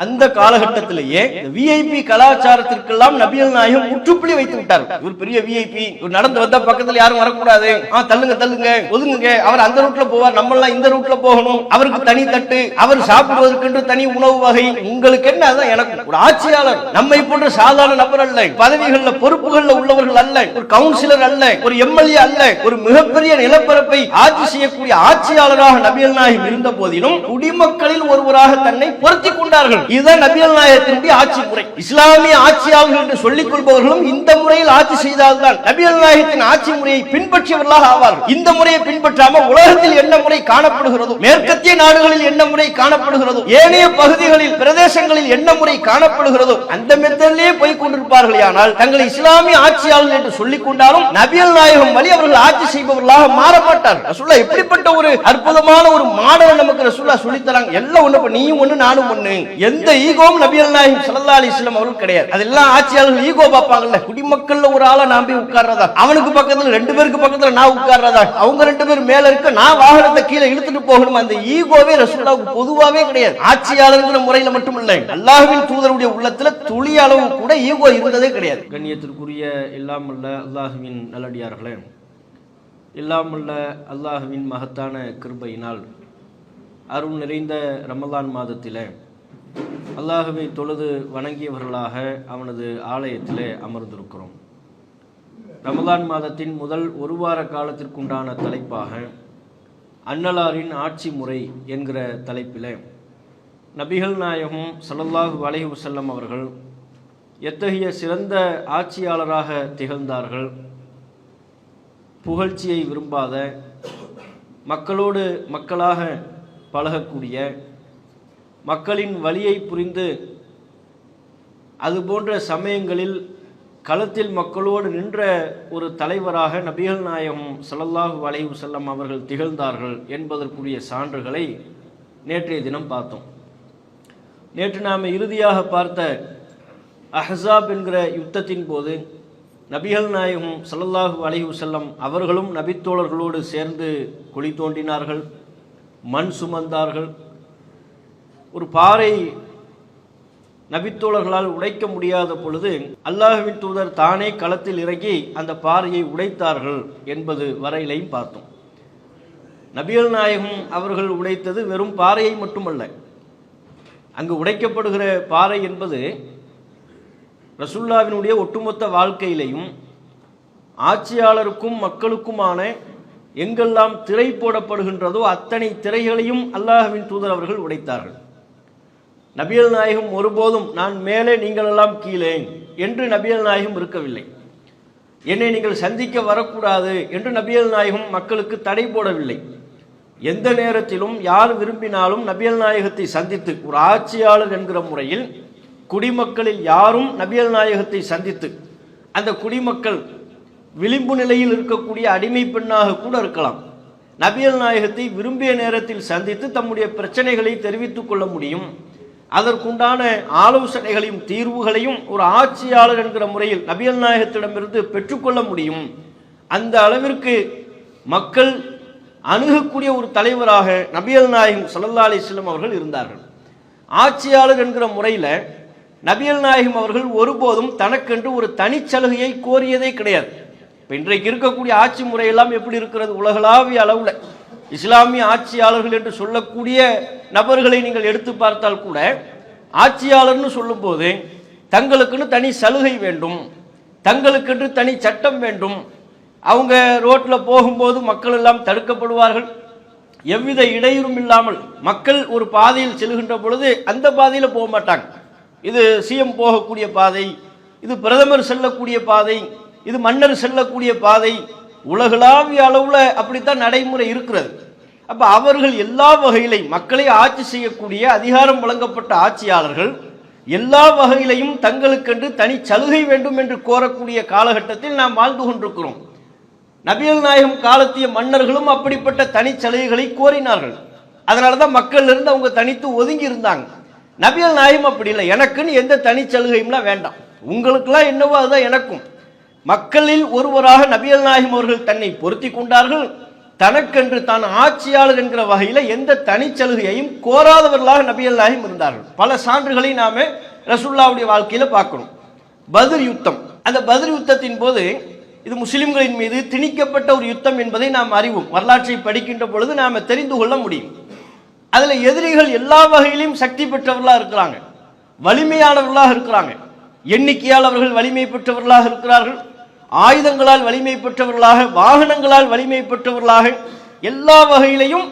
அந்த காலகட்டத்திலேயே விஐபி கலாச்சாரத்திற்கெல்லாம் நபிகள் நாயகம் முற்றுப்புள்ளி வைத்து விட்டார். ஒரு பெரிய விஐபி நடந்து வந்தா பக்கத்துல யாரும் வரக்கூடாது, தள்ளுங்க தள்ளுங்க ஒதுங்குங்க, அவர் அந்த ரூட்ல போவார், நம்ம எல்லாம் இந்த ரூட்ல போகணும், அவருக்கு தனி தட்டு, அவர் சாப்பிடுவதற்கு தனி உணவு வகை. உங்களுக்கு என்ன? அதான் எனக்கு ஒரு ஆட்சியாளர் நம்மை போன்ற சாதாரண நபர் அல்ல, பதவிகள்ல பொறுப்புகள்ல உள்ளவர்கள் அல்ல, ஒரு கவுன்சிலர் அல்ல, ஒரு எம்எல்ஏ அல்ல, ஒரு மிகப்பெரிய நிலப்பரப்பை ஆட்சி செய்யக்கூடிய ஆட்சியாளராக நபிகள் நாயகம் இருந்த போதிலும் குடிமக்களில் ஒருவராக தன்னை பொருத்திக் கொண்டார்கள். இதுதான் நபிகள் நாயகத்தினுடைய ஆட்சி முறை. இஸ்லாமிய ஆட்சியாளர்கள் என்று சொல்லிக் கொள்பவர்களும் இந்த முறையில் ஆட்சி செய்தால்தான் நபிகள் நாயகத்தின் ஆட்சி முறையை பின்பற்றியவர்களாக ஆவார்கள். இந்த முறையை பின்பற்றாமல் உலகத்தில் என்ன முறை காணப்படுகிறதோ, மேற்கத்திய நாடுகளில் என்ன முறை காணப்படுகிறதோ, ஏனைய பகுதிகளில் பிரதேசங்களில் என்ன முறை காணப்படுகிறதோ அந்த மெத்தடிலே போய் கொண்டிருப்பார்கள். ஆனால் தங்களை இஸ்லாமிய ஆட்சியாளர்கள் என்று சொல்லிக் கொண்டாலும் நபிகள் நாயகம் வழி அவர்கள் ஆட்சி செய்பவர்களாக மாற மாட்டார்கள். ரசூலுல்லாஹ் எப்படிப்பட்ட ஒரு அற்புதமான ஒரு மாடல் நமக்கு ரசூலுல்லாஹ் சொல்லித் தராங்க. எல்லாம் ஒண்ணு, நீயும் ஒண்ணு நானும் ஒண்ணு. எந்த ஈகோவும் நபிகள் நாயகம் ஸல்லல்லாஹு அலைஹி வஸல்லம் அவர்கள் கிடையாது. அதெல்லாம் ஆட்சியாளர்கள் ஈகோ பார்ப்பாங்கல்ல, குடிமக்கள்ல ஒரு ஆளை நான் போய் உட்கார்றதா, அவனுக்கு பக்கத்துல ரெண்டு பேருக்கு பக்கத்துல நான் உட்கார்றதா, அவங்க ரெண்டு பேர் மேல இருக்க நான் வாகனத்தை கீழே இழுத்துட்டு போகணும், அந்த ஈகோவே ரசூலுல்லாஹ்வுக்கு பொதுவாவே கிடையாது. ஆட்சியாளர்ங்கிற முறையில மட்டும் இல்லை, அல்லாஹ்வின் தூதருடைய உள்ளத்துல துளி அளவு கூட ஈகோ இருந்ததே கிடையாது. கண்ணியத்திற்குரிய இல்லாமல்ல அல்லாஹ்வின் நல்லடியார்களே, இல்லாமல்ல அல்லாஹ்வின் மகத்தான கிருபையினால் அருள் நிறைந்த ரமலான் மாதத்திலே அல்லாஹ்வை தொழுது வணங்கியவர்களாக அவனது ஆலயத்திலே அமர்ந்திருக்கிறோம். ரமலான் மாதத்தின் முதல் ஒரு வார காலத்திற்குண்டான தலைப்பாக அன்னலாரின் ஆட்சி முறை என்கிற தலைப்பிலே நபிகள் நாயகம் ஸல்லல்லாஹு அலைஹி வஸல்லம் அவர்கள் எத்தகைய சிறந்த ஆட்சியாளராக திகழ்ந்தார்கள், புகழ்ச்சியை விரும்பாத, மக்களோடு மக்களாக பழகக்கூடிய, மக்களின் வலியை புரிந்து அதுபோன்ற சமயங்களில் களத்தில் மக்களோடு நின்ற ஒரு தலைவராக நபிகள் நாயகம் ஸல்லல்லாஹு அலைஹி வஸல்லம் அவர்கள் திகழ்ந்தார்கள் என்பதற்குரிய சான்றுகளை நேற்றைய தினம் பார்த்தோம். நேற்று நாம் இறுதியாக பார்த்த அஹ்ஸாப் என்கிற யுத்தத்தின் போது நபிகள் நாயகம் ஸல்லல்லாஹு அலைஹி வஸல்லம் அவர்களும் நபித்தோழர்களோடு சேர்ந்து குழி தோண்டினார்கள், மண் சுமந்தார்கள். ஒரு பாறை நபித்தோழர்களால் உடைக்க முடியாத பொழுது அல்லாஹ்வின் தூதர் தானே களத்தில் இறங்கி அந்த பாறையை உடைத்தார்கள் என்பது வரையிலையும் பார்த்தோம். நபிகள் நாயகம் அவர்கள் உடைத்தது வெறும் பாறையை மட்டுமல்ல, அங்கு உடைக்கப்படுகிற பாறை என்பது ரசூலுல்லாஹ்வினுடைய ஒட்டுமொத்த வாழ்க்கையிலையும் ஆட்சியாளருக்கும் மக்களுக்குமான எங்கெல்லாம் திரை போடப்படுகின்றதோ அத்தனை திரைகளையும் அல்லாஹ்வின் தூதர் அவர்கள் உடைத்தார்கள். நபிகள் நாயகம் ஒருபோதும் நான் மேலே நீங்கள் எல்லாம் கீழே என்று நபிகள் நாயகம் இருக்கவில்லை. என்னை நீங்கள் சந்திக்க வரக்கூடாது என்று நபிகள் நாயகம் மக்களுக்கு தடை போடவில்லை. எந்த நேரத்திலும் யார் விரும்பினாலும் நபிகள் நாயகத்தை சந்தித்து, ஒரு ஆட்சியாளர் என்கிற முறையில் குடிமக்களில் யாரும் நபிகள் நாயகத்தை சந்தித்து, அந்த குடிமக்கள் விளிம்பு நிலையில் இருக்கக்கூடிய அடிமை பெண்ணாக கூட இருக்கலாம், நபிகள் நாயகத்தை விரும்பிய நேரத்தில் சந்தித்து தம்முடைய பிரச்சனைகளை தெரிவித்துக் கொள்ள முடியும். அதற்குண்டான ஆலோசனைகளையும் தீர்வுகளையும் ஒரு ஆட்சியாளர் என்கிற முறையில் நபிகள் நாயகத்திடமிருந்து பெற்றுக்கொள்ள முடியும். அந்த அளவிற்கு மக்கள் அணுகக்கூடிய ஒரு தலைவராக நபிகள் நாயகம் ஸல்லல்லாஹு அலைஹி வஸல்லம் அவர்கள் இருந்தார்கள். ஆட்சியாளர் என்கிற முறையில் நபிகள் நாயகம் அவர்கள் ஒருபோதும் தனக்கென்று ஒரு தனிச்சலுகையை கோரியதே கிடையாது. இப்போ இன்றைக்கு இருக்கக்கூடிய ஆட்சி முறையெல்லாம் எப்படி இருக்கிறது? உலகளாவிய அளவில் இஸ்லாமிய ஆட்சியாளர்கள் என்று சொல்லக்கூடிய நபர்களை நீங்கள் எடுத்து பார்த்தால் கூட ஆட்சியாளர்னு சொல்லும் போது தங்களுக்குன்னு தனி சலுகை வேண்டும், தங்களுக்கென்று தனி சட்டம் வேண்டும். அவங்க ரோட்டில் போகும்போது மக்கள் எல்லாம் தடுக்கப்படுவார்கள், எவ்வித இடையூறும் இல்லாமல் மக்கள் ஒரு பாதையில் செல்கின்ற பொழுது அந்த பாதையில் போக மாட்டாங்க. இது சிஎம் போகக்கூடிய பாதை, இது பிரதமர் செல்லக்கூடிய பாதை, இது மன்னர் செல்லக்கூடிய பாதை, உலகளாவிய அளவில் அப்படித்தான் நடைமுறை இருக்கிறது. அப்ப அவர்கள் எல்லா வகையிலையும் மக்களை ஆட்சி செய்யக்கூடிய அதிகாரம் வழங்கப்பட்ட ஆட்சியாளர்கள் எல்லா வகையிலையும் தங்களுக்கென்று தனி சலுகை வேண்டும் என்று கோரக்கூடிய காலகட்டத்தில் நாம் வாழ்ந்து கொண்டிருக்கிறோம். நபிகள் நாயகம் காலத்திய மன்னர்களும் அப்படிப்பட்ட தனி சலுகைகளை கோரினார்கள். அதனாலதான் மக்கள் இருந்து அவங்க தனித்து ஒதுங்கி இருந்தாங்க. நபிகள் நாயகம் அப்படி இல்லை, எனக்குன்னு எந்த தனி சலுகையும்லாம் வேண்டாம், உங்களுக்கெல்லாம் என்னவோ அதுதான் எனக்கும். மக்களில் ஒருவராக நபிகள் நாயகம் அவர்கள் தன்னை பொருத்தி கொண்டார்கள். தனக்கென்று தான் ஆட்சியாளர் என்கிற வகையில் எந்த தனிச்சலுகையையும் கோராதவர்களாக நபிகள் நாயகம் இருந்தார்கள். பல சான்றுகளை நாம ரசூலுல்லாஹ்வுடைய வாழ்க்கையில பார்க்கணும். பத்ர் யுத்தம், அந்த பத்ர் யுத்தத்தின் போது இது முஸ்லிம்களின் மீது திணிக்கப்பட்ட ஒரு யுத்தம் என்பதை நாம் அறிவோம். வரலாற்றை படிக்கின்ற பொழுது நாம தெரிந்து கொள்ள முடியும். அதுல எதிரிகள் எல்லா வகையிலும் சக்தி பெற்றவர்களாக இருக்கிறாங்க, வலிமையானவர்களாக இருக்கிறாங்க. எண்ணிக்கையால் அவர்கள் வலிமை பெற்றவர்களாக இருக்கிறார்கள், ஆயுதங்களால் வலிமை பெற்றவர்களாக, வாகனங்களால் வலிமை பெற்றவர்களாக, எல்லா வகையிலையும்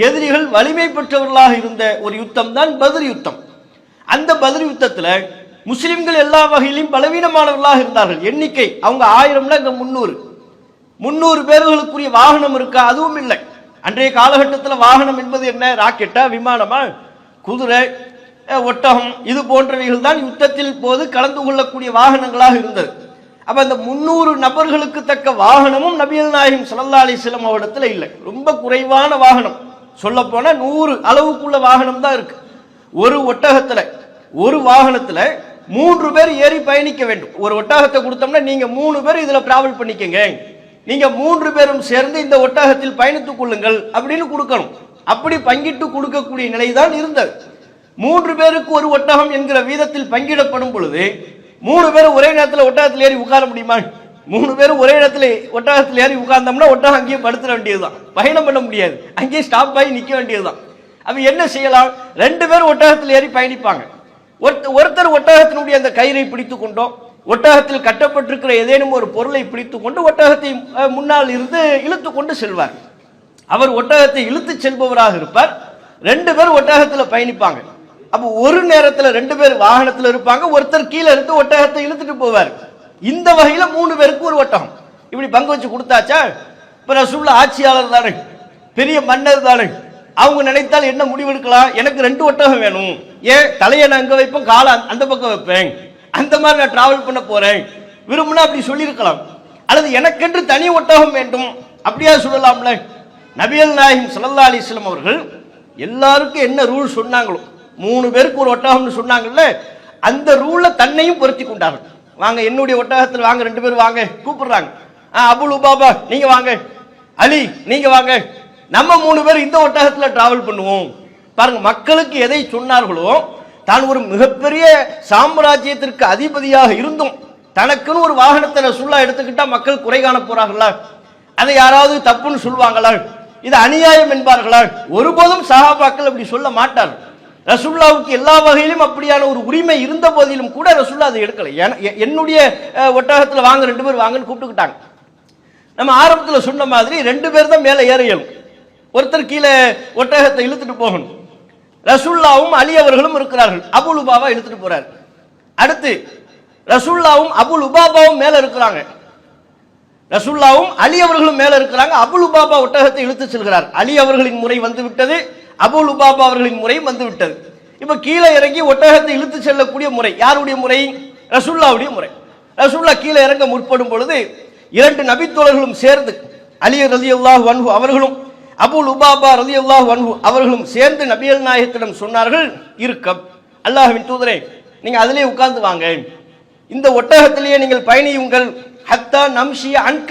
எதிரிகள் வலிமை பெற்றவர்களாக இருந்த ஒரு யுத்தம் தான் பத்ர் யுத்தம். அந்த பத்ர் யுத்தத்துல முஸ்லிம்கள் எல்லா வகையிலும் பலவீனமானவர்களாக இருந்தார்கள். எண்ணிக்கை அவங்க 1000ல இங்க 300 பேர்களுக்குரிய வாகனம் இருக்கா? அதுவும் இல்லை. அன்றைய காலகட்டத்தில் வாகனம் என்பது என்ன? ராக்கெட்டா, விமானமா, குதிரை, ஒட்டகம், இது போன்றவைகள் தான் யுத்தத்தில் போது கலந்து கொள்ளக்கூடிய வாகனங்களாக இருந்தது. அப்ப அந்த 300 நபர்களுக்கு தக்க வாகனமும் நபிகள் நாயகம் ஸல்லல்லாஹு அலைஹி வஸல்லம் அவரிடத்துல இல்லை. ரொம்ப குறைவான வாகனம், சொல்ல போனா 100 அளவுக்குள்ள வாகனம் தான் இருக்கு. ஒரு ஒட்டகத்துல, ஒரு வாகனத்துல 3 பேர் ஏறி பயணிக்க வேண்டும். ஒரு ஒட்டகத்தை கொடுத்தோம்னா நீங்க 3 பேர் இதுல டிராவல் பண்ணிக்கங்க, நீங்க 3 பேரும் சேர்ந்து இந்த ஒட்டகத்தில் பயணித்துக் கொள்ளுங்கள் அப்படின்னு கொடுக்கணும். அப்படி பங்கிட்டு கொடுக்கக்கூடிய நிலைதான் இருந்தது. 3 பேருக்கு ஒரு ஒட்டகம் என்கிற வீதத்தில் பங்கிடப்படும் பொழுது 3 பேர் ஒரே நேரத்தில் ஒட்டகத்தில் ஏறி உட்கார முடியுமா? 3 பேரும் ஒரே நேரத்தில் ஒட்டகத்தில் ஏறி உட்கார்ந்தோம்னா ஒட்டகம் அங்கேயே படுத்துட வேண்டியதுதான், பயணம் பண்ண முடியாது, அங்கேயே ஸ்டாப் ஆகி நிற்க வேண்டியதுதான். அப்ப என்ன செய்யலாம்? 2 பேர் ஒட்டகத்தில் ஏறி பயணிப்பாங்க. ஒருத்தர் ஒட்டகத்தினுடைய அந்த கயிறை பிடித்துக் கொண்டோ, ஒட்டகத்தில் கட்டப்பட்டிருக்கிற ஏதேனும் ஒரு பொருளை பிடித்துக் கொண்டு ஒட்டகத்தை முன்னால் இருந்து இழுத்து கொண்டு செல்வார். அவர் ஒட்டகத்தை இழுத்து செல்பவராக இருப்பார். 2 பேர் ஒட்டகத்தில் பயணிப்பாங்க. அப்ப ஒரு நேரத்தில் 2 பேர் வாகனத்தில் இருப்பாங்க, ஒருத்தர் கீழே இருந்து ஒட்டகத்தை இழுத்துட்டு போவார். இந்த வகையில 3 பேருக்கு ஒரு ஒட்டகம் இப்படி பங்கு வச்சு கொடுத்தாச்சா? இப்ப ரசூலுல்லாஹ் ஆட்சியாளர் தானே, பெரிய மன்னர் தானே, அவங்க நினைத்தால் என்ன முடிவெடுக்கலாம்? எனக்கு 2 ஒட்டகம் வேணும், ஏன் தலையை நான் அங்க வைப்பேன், காலை அந்த பக்கம் வைப்பேன், அந்த மாதிரி நான் டிராவல் பண்ண போறேன், விரும்பினா அப்படி சொல்லியிருக்கலாம். அல்லது எனக்கென்று தனி ஒட்டகம் வேண்டும் அப்படியா சொல்லலாம்ல? நபிகள் நாயகம் ஸல்லல்லாஹு அலைஹி வஸல்லம் அவர்கள் எல்லாருக்கும் என்ன ரூல் சொன்னாங்களோ, 3 பேருக்கு ஒரு ஒட்டகம்னு சொன்னாங்கல்ல, அந்த ரூல்ல தன்னையும் பொருத்தி கொண்டார்கள். வாங்க என்னுடைய ஒட்டகத்தில் வாங்க, 2 பேர் வாங்க கூப்பிடுறாங்க. அபு லுபாபா நீங்க வாங்க, அலி நீங்க வாங்க, நம்ம 3 பேர் இந்த ஒட்டகத்தில் டிராவல் பண்ணுவோம். பாருங்க, மக்களுக்கு எதை சொன்னார்களோ, தான் ஒரு மிகப்பெரிய சாம்ராஜ்யத்திற்கு அதிபதியாக இருந்தும் தனக்குன்னு ஒரு வாகனத்தை ரசூலுல்லாஹ் எடுத்துக்கிட்டா மக்கள் குறை காண போறார்களா? அதை யாராவது தப்புன்னு சொல்லுவாங்களா? இது அநியாயம் என்பார்களா? ஒருபோதும் சஹாபாக்கள் அப்படி சொல்ல மாட்டார். ரசூலுல்லாஹ்வுக்கு எல்லா வகையிலும் அப்படியான ஒரு உரிமை இருந்த போதிலும் கூட ரசூலுல்லாஹ் அதை எடுக்கல. என்னுடைய ஒட்டகத்தில் வாங்க, 2 பேர் வாங்கன்னு கூப்பிட்டுக்கிட்டாங்க. நம்ம ஆரம்பத்தில் சொன்ன மாதிரி 2 பேர் தான் மேலே ஏற இயலும், ஒருத்தர் கீழே ஒட்டகத்தை இழுத்துட்டு போகணும். ரசூலுல்லாஹ்வும் அலி அவர்களும் இருக்கிறார்கள், அபு லுபாபா இழுத்துட்டு போறாரு. அடுத்து ரசூலுல்லாஹ்வும் அபு லுபாபாவும் மேல இருக்கிறாங்க, ரசூலுல்லாஹ்வும் அலி அவர்களும் மேல இருக்கிறாங்க. அபு லுபாபா ஒட்டகத்தை இழுத்து செல்கிறார். அலி அவர்களின் முறை வந்து விட்டது, அபு லுபாபா அவர்களின் முறை வந்து விட்டது. இப்ப கீழே இறங்கி ஒட்டகத்தை இழுத்து செல்லக்கூடிய முறை யாருடைய முறை? ரசூலுல்லாஹ்வுடைய முறை. ரசூலுல்லாஹ் கீழே இறங்க முற்படும் பொழுது 2 நபித்தோழர்களும் சேர்ந்து, அலி ரலியல்லாஹு அன்ஹு அவர்களும் அபு லுபாபா ரலியல்லாஹு அன்ஹு அவர்களும் சேர்ந்து நபிகள் நாயகத்திடம் சொன்னார்கள், இருக்கம் அல்லாஹ்வின் தூதரே, நீங்க அதிலே உட்கார்ந்து வாங்க, இந்த ஒட்டகத்திலேயே நீங்கள் பயணியுங்கள், ஹத்தா நம்ஷிய அன்க,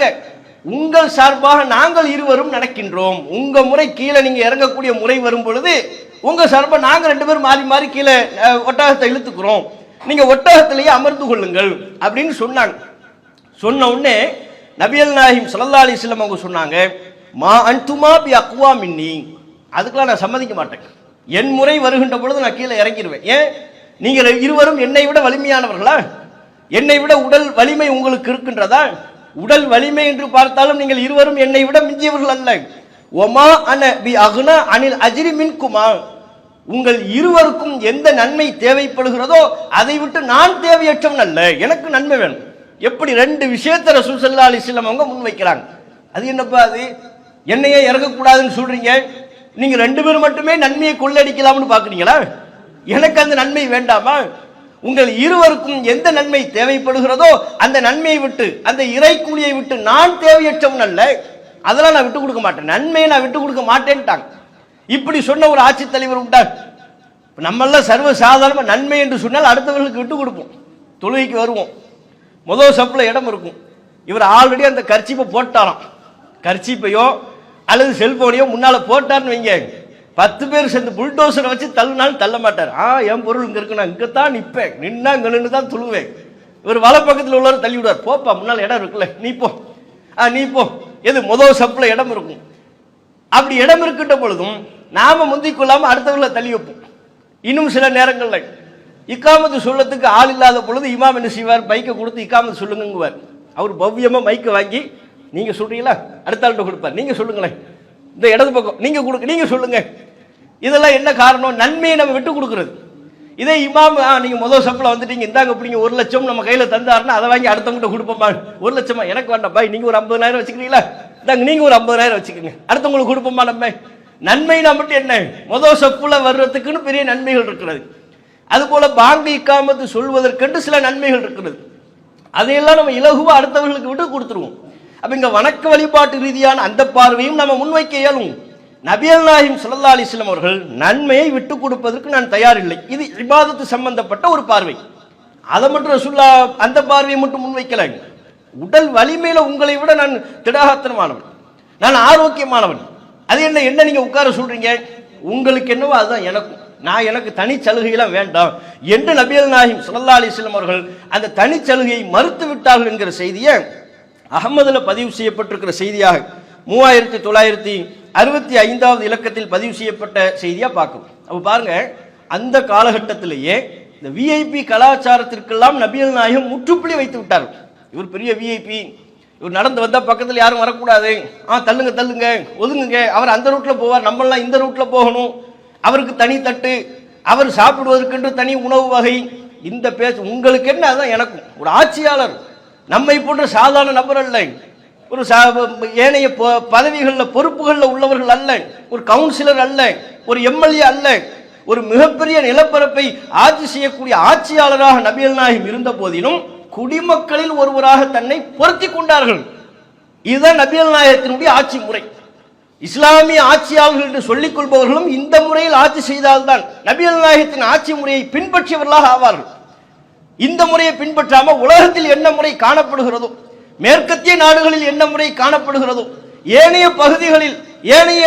உங்கள் சார்பாக நாங்கள் இருவரும் நடக்கின்றோம். உங்க முறை கீழே நீங்க இறங்கக்கூடிய முறை வரும் பொழுது உங்க சார்பாக நாங்க 2 பேரும் மாறி மாறி கீழே ஒட்டகத்தை இழுத்துக்கிறோம், நீங்க ஒட்டகத்திலேயே அமர்ந்து கொள்ளுங்கள் அப்படின்னு சொன்னாங்க. சொன்ன உடனே நபிகள் நாயகம் ஸல்லல்லாஹு அலைஹி வஸல்லம் அவங்க சொன்னாங்க, மா அன்துமா பி அக்வா மின்னி, அதுக்கெல்லாம் நான் சம்மதிக்க மாட்டேன். என் முறை வருகின்ற பொழுது நான் கீழே இறங்கிடுவேன். ஏன்? நீங்கள் இருவரும் என்னை விட வலிமையானவர்களா? என்னை விட உடல் வலிமை உங்களுக்கு இருக்கின்றதா? உடல் வலிமை என்று பார்த்தாலும் நீங்கள் இருவரும் என்னை விட மிஞ்சியவர்கள் அல்ல. ஒமா அன பி அகுனா அனில் அஜ்ரி மின்குமா, உங்கள் இருவருக்கும் எந்த நன்மை தேவைப்படுகிறதோ அதை விட்டு நான் தேவையற்றவன் அல்ல, எனக்கு நன்மை வேணும். எப்படி 2 விஷயத்தை ரசூல் ஸல்லல்லாஹு அலைஹி வஸல்லம் அவங்க முன் வைக்கிறாங்க. அது என்னப்பா அது? என்னையே இறங்கக்கூடாதுன்னு சொல்றீங்க, நீங்க 2 பேர் மட்டுமே நன்மையை கொள்ளடிக்கலாம்னு பாக்குறீங்களா? எனக்கு அந்த நன்மை வேண்டாமா? உங்கள் இருவருக்கும் எந்த நன்மை தேவைப்படுகிறதோ அந்த நன்மையை விட்டு, அந்த இறை கூலியை விட்டு நான் தேவையற்றவன் அல்ல, அதெல்லாம் நான் விட்டு கொடுக்க மாட்டேன், நன்மையை நான் விட்டு கொடுக்க மாட்டேன்ட்டாங்க. இப்படி சொன்ன ஒரு ஆட்சி தலைவர் உண்டா? நம்மெல்லாம் சர்வ சாதாரண நன்மை என்று சொன்னால் அடுத்தவர்களுக்கு விட்டு கொடுப்போம். தொழுகைக்கு வருவோம், முதல் சப்பில் இடம் இருக்கும், இவர் ஆல்ரெடி அந்த கர்ச்சீப்பை போட்டாராம், கர்ச்சீப்பையோ அல்லது செல்போனையோ முன்னால போட்டார்னு வைங்க, 10 பேர் சேர்ந்து புல்டோசரை வச்சு தள்ளுனாலும் தள்ள மாட்டார். என் பொருள் இங்க இருக்கு, நான் இங்கத்தான் நிற்பேன், நின்னா இங்க நின்று தான் துழுவேன். இவர் வலை பக்கத்தில் உள்ளவர் தள்ளி விடுவார், போப்பா முன்னால் இடம் இருக்குல்ல, நீ போ, நீ போ. எது முதல் சப்புல இடம் இருக்கும். அப்படி இடம் இருக்கின்ற பொழுதும் நாம முந்திக் கொள்ளாம அடுத்தவர்களை தள்ளி வைப்போம். இன்னும் சில நேரங்கள்ல இக்காமத்து சொல்லத்துக்கு ஆள் இல்லாத பொழுது இமாம் என்ன செய்வார், மைக்கை கொடுத்து இக்காமத்து சொல்லுங்குவார். அவர் பவ்யமா மைக்கை வாங்கி, நீங்க சொல்றீங்களா, அடுத்த ஆள்கிட்ட கொடுப்பார், நீங்க சொல்லுங்களேன், இந்த இடது பக்கம் நீங்க கொடுங்க, நீங்க சொல்லுங்க. இதெல்லாம் என்ன காரணம்? நன்மையை நம்ம விட்டு கொடுக்கிறது. இதே இமாம் நீங்க முதல் சப்பில் வந்துட்டீங்க, இந்தாங்க பிடிங்க 1 லட்சம் நம்ம கையில தந்தாருன்னா அதை வாங்கி அடுத்தவங்கிட்ட கொடுப்போமா? 1 லட்சமா எனக்கு வேண்டாம் பாய், நீங்க ஒரு 50,000 வச்சுக்கிறீங்களா, இந்தாங்க நீங்க ஒரு 50,000 வச்சுக்கோங்க, அடுத்தவங்களுக்கு கொடுப்போமா? நம்ம நன்மை நம்மட்டு என்ன, முதல் சப்புல வர்றதுக்குன்னு பெரிய நன்மைகள் இருக்கிறது. அதுபோல பாங்கு இக்காமத்து சொல்வதற்கென்று சில நன்மைகள் இருக்கிறது. அதையெல்லாம் நம்ம இலகுவா அடுத்தவர்களுக்கு விட்டு கொடுத்துருவோம். அப்ப இங்க வணக்க வழிபாட்டு ரீதியான அந்த பார்வையும் நம்ம முன்வைக்க இயலும். நபிகள் நாயகம் ஸல்லல்லாஹு அலைஹி வஸல்லம் அவர்கள் நன்மையை விட்டு கொடுப்பதற்கு நான் தயாரில்லை, இது இபாதத்து சம்பந்தப்பட்ட ஒரு பார்வை. அதை மட்டும் ரசூலுல்லாஹ் அந்த பார்வையை மட்டும் முன்வைக்கல. உடல் வலிமையில உங்களை விட நான் திடகாத்திரமானவன், நான் ஆரோக்கியமானவன். அது என்ன என்ன நீங்க உட்கார சொல்றீங்க, உங்களுக்கு என்னவோ அதுதான் எனக்கும், நான் எனக்கு தனி சலுகையெல்லாம் வேண்டாம் என்று நபிகள் நாயகம் ஸல்லல்லாஹு அலைஹி வஸல்லம் அவர்கள் அந்த தனி சலுகையை மறுத்து விட்டார்கள் என்கிற செய்தியை அகமதுல பதிவு செய்யப்பட்டிருக்கிற செய்தியாக 3965வது இலக்கத்தில் பதிவு செய்யப்பட்ட செய்தியா பார்க்கணும். அப்ப பாருங்க, அந்த காலகட்டத்திலேயே இந்த விஐபி கலாச்சாரத்திற்கெல்லாம் நபிகள் நாயகம் முற்றுப்புள்ளி வைத்து விட்டார். இவர் பெரிய விஐபி, இவர் நடந்து வந்தா பக்கத்தில் யாரும் வரக்கூடாது, தள்ளுங்க தள்ளுங்க ஒதுங்குங்க, அவர் அந்த ரூட்ல போவார், நம்மளாம் இந்த ரூட்ல போகணும், அவருக்கு தனி தட்டு, அவர் சாப்பிடுவதற்கென்று தனி உணவு வகை, இந்த பேச்சு உங்களுக்கு என்ன, அதுதான் எனக்கும். ஒரு ஆட்சியாளர் நம்மை போன்ற சாதாரண நபர் அல்ல, ஒரு ஏனைய பதவிகளில் பொறுப்புகளில் உள்ளவர்கள் அல்ல, ஒரு கவுன்சிலர் அல்ல, ஒரு எம்எல்ஏ அல்ல, ஒரு மிகப்பெரிய நிலப்பரப்பை ஆட்சி செய்யக்கூடிய ஆட்சியாளராக நபிகள் நாயகம் இருந்த போதிலும் குடிமக்களில் ஒருவராக தன்னை பொருத்தி கொண்டார்கள். இதுதான் நபிகள் நாயகத்தினுடைய ஆட்சி முறை. இஸ்லாமிய ஆட்சியாளர்கள் என்று சொல்லிக் கொள்பவர்களும் இந்த முறையில் ஆட்சி செய்தால்தான் நபிகள் நாயகத்தின் ஆட்சி முறையை பின்பற்றியவர்களாக ஆவார்கள். இந்த முறையை பின்பற்றாம உலகத்தில் என்ன முறை காணப்படுகிறதோ, மேற்கத்திய நாடுகளில் என்ன முறை காணப்படுகிறதோ, ஏனைய பகுதிகளில் ஏனைய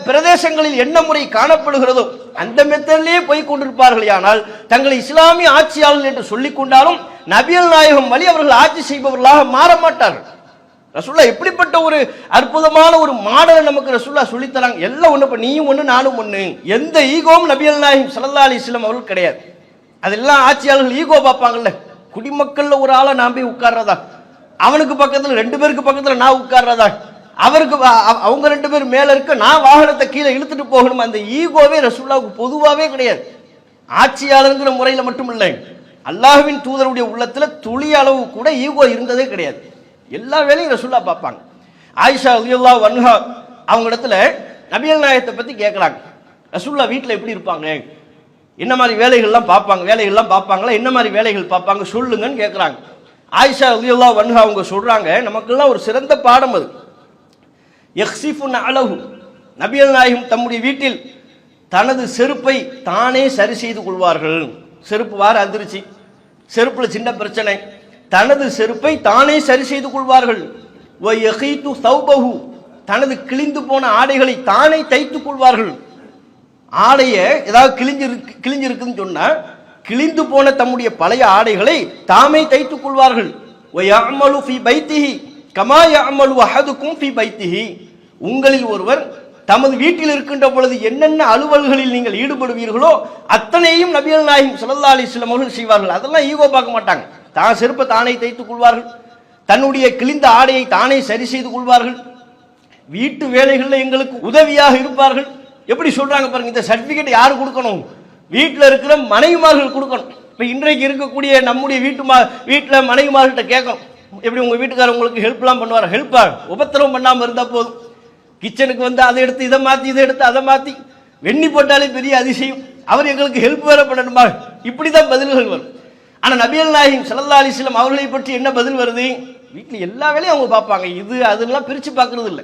பிரதேசங்களில் என்ன முறை காணப்படுகிறதோ அந்த மெத்தடிலே போய் கொண்டிருப்பார்கள். ஆனால் தங்களை இஸ்லாமிய ஆட்சியாளர்கள் என்று சொல்லிக் கொண்டாலும் நபிகள் நாயகம் வழி அவர்கள் ஆட்சி செய்பவர்களாக மாற மாட்டார்கள். ரசூலுல்லாஹ் எப்படிப்பட்ட ஒரு அற்புதமான ஒரு மாடலை நமக்கு ரசூலுல்லாஹ் சொல்லித்தராங்க. எல்லாம் ஒண்ணு, நீயும் ஒண்ணு நானும் ஒண்ணு, எந்த ஈகோவும் நபிகள் நாயகம் ஸல்லல்லாஹு அலைஹி வஸல்லம் அவர்கள் கிடையாது. அதெல்லாம் ஆட்சியாளர்கள் ஈகோ பார்ப்பாங்கல்ல, குடிமக்கள்ல ஒரு ஆளை நான் போய் உட்கார்றதா, அவனுக்கு பக்கத்துல 2 பேருக்கு பக்கத்துல நான் உட்கார்றதா, அவருக்கு அவங்க 2 பேர் மேல இருக்க நான் வாகனத்தை கீழே இழுத்துட்டு போகணும், அந்த ஈகோவே ரசூலுல்லாஹ்வுக்கு பொதுவாவே கிடையாது. ஆட்சியாளர்ங்கிற முறையில மட்டும் இல்லை, அல்லாஹ்வின் தூதருடைய உள்ளத்துல துளி அளவு கூட ஈகோ இருந்ததே கிடையாது. எல்லா வேலையும் ரசூலுல்லாஹ் பார்ப்பாங்க. ஆயிஷா ரலியல்லாஹு அன்ஹா அவங்க இடத்துல நபிகள் நாயகத்தை பத்தி கேட்கறாங்க, ரசூலுல்லாஹ் வீட்டுல எப்படி இருப்பாங்க, என்ன மாதிரி வேலைகள்லாம் பார்ப்பாங்களா, என்ன மாதிரி வேலைகள் பார்ப்பாங்க சொல்லுங்கன்னு கேட்கறாங்க. ஆயிஷா ரலியல்லாஹு அன்ஹா அவங்க சொல்றாங்க, நமக்கெல்லாம் ஒரு சிறந்த பாடம் அது. யக்ஸிஃபுன் அலஹு, நபிகள் நாயகம் தம்முடைய வீட்டில் தனது செருப்பை தானே சரி செய்து கொள்வார்கள். செருப்பு வார அதிர்ச்சி, செருப்புல சின்ன பிரச்சனை, தனது செருப்பை தானே சரி செய்து கொள்வார்கள். வயகீது தௌபஹு, தனது கிழிந்து போன ஆடைகளை தானே தைத்துக் கொள்வார்கள். ஆடைய ஏதாவது கிழிஞ்சிருக்குன்னு சொன்னா கிழிந்து போன தம்முடைய பழைய ஆடைகளை தாமே தைத்துக் கொள்வார்கள். வயஅமலு ஃபீ பைத்திஹி கமா யஅமலு அஹதுக்கும் ஃபீ பைத்திஹி, உங்களில் ஒருவர் தமது வீட்டில் இருக்கின்ற பொழுது என்னென்ன அலுவல்களில் நீங்கள் ஈடுபடுவீர்களோ அத்தனையும் நபிகள் நாயகம் ஸல்லல்லாஹு அலைஹி வஸல்லம் அவர்கள் செய்வார்கள். அதெல்லாம் ஈகோ பார்க்க மாட்டாங்க. தான் செருப்பை தானே தைத்துக் கொள்வார்கள், தன்னுடைய கிழிந்த ஆடையை தானே சரி செய்து கொள்வார்கள், வீட்டு வேலைகளில் எங்களுக்கு உதவியாக இருப்பார்கள். எப்படி சொல்றாங்க பாருங்க, இந்த சர்டிபிகேட் யாரு கொடுக்கணும், வீட்டில் இருக்கிற மனைவிமார்கள் கொடுக்கணும். இப்ப இன்றைக்கு இருக்கக்கூடிய நம்முடைய வீட்டில் மனைவிமார்கள்ட்ட கேட்கணும், எப்படி உங்க வீட்டுக்காரர் உங்களுக்கு ஹெல்ப்லாம் பண்ணுவார், ஹெல்ப்பா உபத்திரவம் பண்ணாம இருந்தா போதும், கிச்சனுக்கு வந்து அதை எடுத்து இதை மாத்தி இதை எடுத்து அதை மாத்தி வெண்ணி போட்டாலே பெரிய அதிசயம், அவர் எங்களுக்கு ஹெல்ப் வேற பண்ணணுமா, இப்படிதான் பதில்கள் வரும். ஆனா நபிகள் நாயகம் ஸல்லல்லாஹு அலைஹி வஸல்லம் அவர்களை பற்றி என்ன பதில் வருது, வீட்டில் எல்லா வேலையும் அவங்க பார்ப்பாங்க, இது அதெல்லாம் பிரிச்சு பார்க்கறது இல்லை.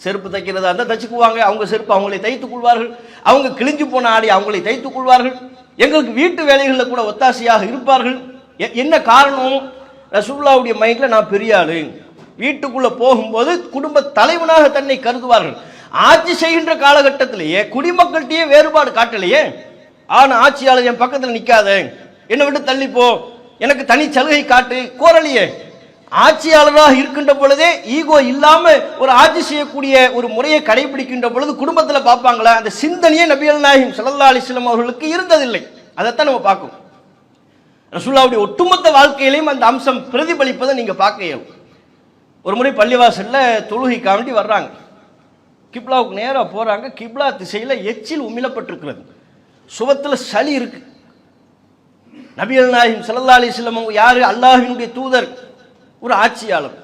செருப்பு தைக்கிறதா இருந்தால் தைச்சுக்குவாங்க, அவங்க செருப்பு அவங்களை தைத்துக் கொள்வார்கள், அவங்க கிழிஞ்சு போன ஆடை அவங்களை தைத்துக் கொள்வார்கள், எங்களுக்கு வீட்டு வேலைகளில் கூட ஒத்தாசையாக இருப்பார்கள். என்ன காரணம், ரசூலுல்லாஹ்வுடைய மைண்ட்ல நான் பெரிய ஆளு, வீட்டுக்குள்ள போகும்போது குடும்ப தலைவனாக தன்னை கருதுவார்கள். ஆட்சி செய்கின்ற காலகட்டத்திலேயே குடிமக்கள்கிட்டயே வேறுபாடு காட்டலையே. ஆனா ஆட்சியாளர் என் பக்கத்தில் நிக்காத, என்னை விட்டு தள்ளிப்போ, எனக்கு தனி சலுகை காட்டு கோரலையே. ஆட்சியாளராக இருக்கின்ற பொழுதே ஈகோ இல்லாம ஒரு ஆட்சி செய்யக்கூடிய ஒரு முறையை கடைபிடிக்கின்ற பொழுது குடும்பத்தில் பார்ப்பாங்களா? அந்த சிந்தனையே நபிகள் நாயகம் ஸல்லல்லாஹு அலைஹி வஸல்லம் அவர்களுக்கு இருந்ததில்லை. அதைத்தான் நம்ம பார்க்கணும். ரசூலுல்லாஹ்வுடைய ஒட்டுமொத்த வாழ்க்கையிலையும் அந்த அம்சம் பிரதிபலிப்பதை நீங்க பார்க்க இயலும். ஒரு முறை பள்ளிவாசல்ல தொழுகைக்காண்டி வர்றாங்க, கிப்லாவுக்கு நேராக போறாங்க. கிப்லா திசையில எச்சில் உமிழப்பட்டிருக்கிறது, சுவத்துல சளி இருக்கு. நபிகள் நாயகம் ஸல்லல்லாஹு அலைஹி வஸல்லம் யாரு? அல்லாஹ்வினுடைய தூதர், ஒரு ஆட்சியாளர்.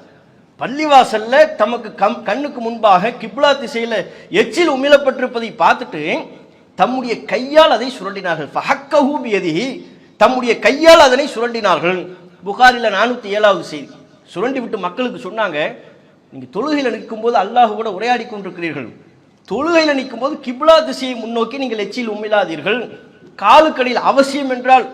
பள்ளிவாசல்ல தமக்கு கண்ணுக்கு முன்பாக கிப்லா திசையில எச்சில் உமிழப்பட்டிருப்பதை பார்த்துட்டு தம்முடைய கையால் அதை சுரண்டினார்கள். ஃபஹக்கஹு பியதிஹி, தம்முடைய கையால் அதனை சுரண்டினார்கள். புகாரில 407வது செய்தி. சுரண்டி விட்டு மக்களுக்கு சொன்னாங்க, நீங்க தொழுகையில் நிற்கும் போது அல்லாஹ்வோட உரையாடி கொண்டிருக்கிறீர்கள், தொழுகையில் நிற்கும் போது கிப்லா திசையை முன்னோக்கி நீங்கள் எச்சில் உமிழாதீர்கள். காலுக்கடியில் அவசியம் என்றால்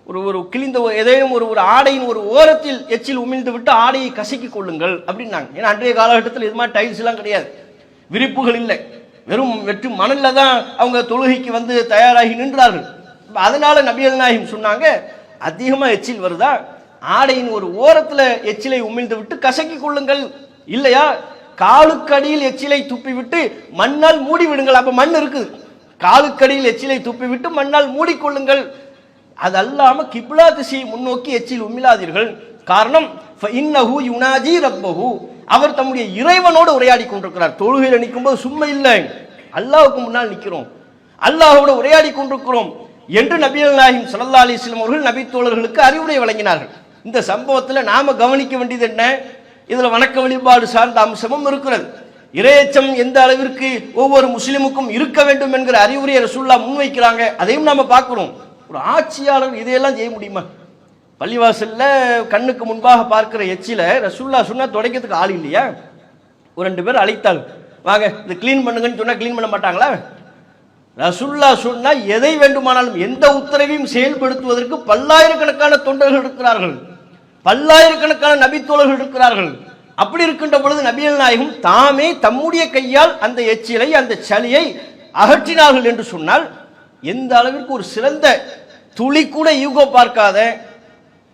ஒரு கிழிந்த ஏதேனும் ஒரு ஆடையின் ஒரு ஓரத்தில் எச்சில் உமிழ்ந்து விட்டு ஆடையை கசக்கி கொள்ளுங்கள் அப்படின்னாங்க. ஏன்னா அன்றைய காலகட்டத்தில் இது மாதிரி டைல்ஸ் எல்லாம் கிடையாது, விரிப்புகள் இல்லை, வெறும் வெற்று மணல்ல தான் அவங்க தொழுகைக்கு வந்து தயாராகி நின்றார்கள். அதனால நபிகள் நாயகம் சொன்னாங்க, அதிகமா எச்சில் வருதா, ஆடையின் ஒரு ஓரத்துல எச்சிலை உமிழ்ந்து விட்டு கசக்கி கொள்ளுங்கள், இல்லையா காலுக்கடியில் எச்சிலை துப்பி விட்டு மண்ணால் மூடி விடுங்கள். அப்ப மண் இருக்குது, காலுக்கடியில் எச்சிலை துப்பி விட்டு மண்ணால் மூடிக்கொள்ளுங்கள். அது அல்லாம கிப்லா திசையை முன்னோக்கி எச்சில் உமிழாதீர்கள். காரணம் ஃபஇன்னஹு யுனாஜி ரப்பஹு, அவர் தம்முடைய இறைவனோடு உரையாடி கொண்டிருக்கிறார். தொழுகையில் நிற்கும் போது சும்மா இல்லை, அல்லாஹ்வுக்கு முன்னால் நிற்கிறோம், அல்லாஹ்வோடு உரையாடி கொண்டிருக்கிறோம் என்று நபிகள் நாயகம் ஸல்லல்லாஹு அலைஹி வஸல்லம் அவர்கள் நபி தோழர்களுக்கு அறிவுரை வழங்கினார்கள். இந்த சம்பவத்தில் நாம கவனிக்க வேண்டியது என்ன? இதுல வணக்க வழிபாடு சார்ந்த அம்சமும் இருக்கிறது. இறையச்சம் எந்த அளவிற்கு ஒவ்வொரு முஸ்லிமுக்கும் இருக்க வேண்டும் என்கிற அறிவுரையை ரசூலுல்லாஹ் முன்வைக்கிறாங்க, அதையும் நாம பார்க்கிறோம். ஒரு ஆட்சியாளர் இதையெல்லாம் செய்ய முடியுமா? பள்ளிவாசல்ல கண்ணுக்கு முன்பாக பார்க்கிற எச்சில ரசூலுல்லாஹ் சொன்னா துடைக்கிறதுக்கு ஆள் இல்லையா? ஒரு 2 பேர் அழைத்தால் வாங்க இது கிளீன் பண்ணுங்கன்னு சொன்னா கிளீன் பண்ண மாட்டாங்களா? ரசூலுல்லாஹ் சொன்னா எதை வேண்டுமானாலும் எந்த உத்தரவையும் செயல்படுத்துவதற்கு பல்லாயிரக்கணக்கான தொண்டர்கள் இருக்கிறார்கள், பல்லாயிரக்கணக்கான நபித்தோழர்கள் இருக்கிறார்கள். அப்படி இருக்கின்ற பொழுது நபிகள் நாயகம் தாமே தம்முடைய கையால் அந்த எச்சிலை அந்த சளியை அகற்றினார்கள் என்று சொன்னால் எந்த அளவிற்கு ஒரு சிறந்த துளி கூட ஈகோ பார்க்காத,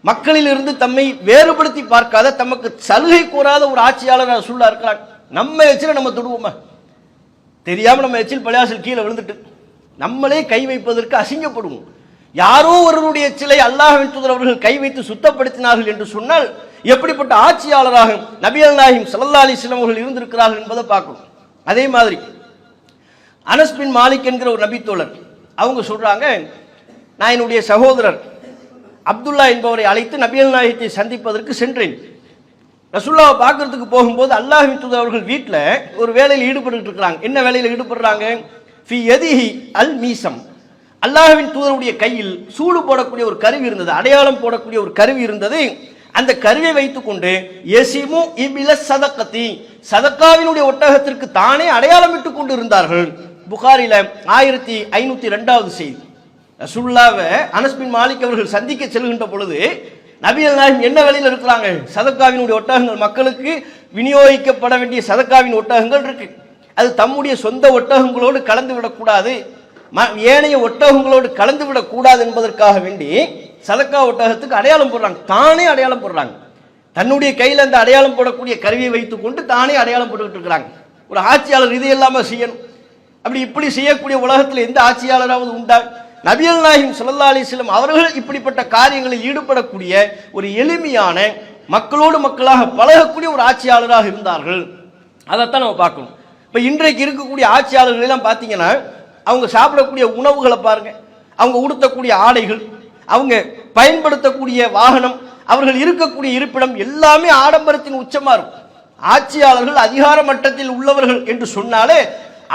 மக்களில் இருந்து தம்மை வேறுபடுத்தி பார்க்காத, தமக்கு சலுகை கூறாத ஒரு ஆட்சியாளர் ரசூலுல்லாஹ் இருக்கிறார். நம்ம எச்சில நம்ம தொடுவோமா? தெரியாம நம்ம எச்சில் பள்ளிவாசல் கீழே விழுந்துட்டு நம்மளே கை வைப்பதற்கு அசிங்கப்படுவோம். யாரோ ஒருவருடைய எச்சிலை அல்லாஹ்வின் தூதர் அவர்கள் கை வைத்து சுத்தப்படுத்தினார்கள் என்று சொன்னால் எப்படிப்பட்ட ஆட்சியாளராக நபிகள் நாயகம் ஸல்லல்லாஹு அலைஹி வஸல்லம் அவர்கள் இருந்திருக்கிறார்கள் என்பதை பார்க்கணும். அதே மாதிரி அனஸ் பின் மாலிக் என்கிற ஒரு நபித்தோழர் அவங்க சொல்றாங்க, நான் என்னுடைய சகோதரர் அப்துல்லா என்பவரை அழைத்து நபிகள் நாயகத்தை சந்திப்பதற்கு சென்றேன். ரசூலுல்லாஹ் பார்க்கறதுக்கு போகும்போது அல்லாஹ்வின் தூதர் அவர்கள் வீட்டில் ஒரு வேலையில் ஈடுபட்டு இருக்கிறாங்க. என்ன வேலையில் ஈடுபடுறாங்க? ஃபி யதிஹி அல் மீசம், அல்லாஹ்வின் தூதருடைய கையில் சூடு போடக்கூடிய ஒரு கருவி இருந்தது, அடையாளம் போடக்கூடிய ஒரு கருவி இருந்தது. அந்த கருவியை வைத்துக் கொண்டு யசிமு இபில சதகத்தி, சதக்காவினுடைய ஒட்டகத்திற்கு தானே அடையாளம் இட்டுக் கொண்டு இருந்தார்கள். புகாரில 1502வது செய்தி. ரசூலுல்லாஹ்வை அனஸ் பின் மாலிக் அவர்கள் சந்திக்க செல்கின்ற பொழுது நபிகள் நாயகம் என்ன வேலையில் இருக்கிறாங்க? சதக்காவினுடைய ஒட்டகங்கள், மக்களுக்கு விநியோகிக்கப்பட வேண்டிய சதக்காவின் ஒட்டகங்கள் இருக்கு, அது தம்முடைய சொந்த ஒட்டகங்களோடு கலந்து விடக்கூடாது, ஏனைய ஒட்டகங்களோடு கலந்து விடக்கூடாது என்பதற்காக வேண்டி சதக்கா ஒட்டகத்துக்கு அடையாளம் போடுறாங்க, தானே அடையாளம் போடுறாங்க. தன்னுடைய கையில் அந்த அடையாளம் போடக்கூடிய கருவியை வைத்துக் கொண்டு தானே அடையாளம் போட்டுக்கிட்டு இருக்கிறாங்க. ஒரு ஆட்சியாளர் இது எல்லாமே செய்யணும். அப்படி இப்படி செய்யக்கூடிய உலகத்தில் எந்த ஆட்சியாளராவது உண்டா? நபிகள் நாயகம் ஸல்லல்லாஹு அலைஹி வஸல்லம் அவர்கள் இப்படிப்பட்ட காரியங்களில் ஈடுபடக்கூடிய ஒரு எளிமையான மக்களோடு மக்களாக பழகக்கூடிய ஒரு ஆட்சியாளராக இருந்தார்கள். அதைத்தான் நம்ம பார்க்கணும். இப்போ இன்றைக்கு இருக்கக்கூடிய ஆட்சியாளர்கள் எல்லாம் பார்த்தீங்கன்னா அவங்க சாப்பிடக்கூடிய உணவுகளை பாருங்க, அவங்க உடுத்தக்கூடிய ஆடைகள், அவங்க பயன்படுத்தக்கூடிய வாகனம், அவர்கள் இருக்கக்கூடிய இருப்பிடம் எல்லாமே ஆடம்பரத்தின் உச்சமா இருக்கும். ஆட்சியாளர்கள் அதிகார மட்டத்தில் உள்ளவர்கள் என்று சொன்னாலே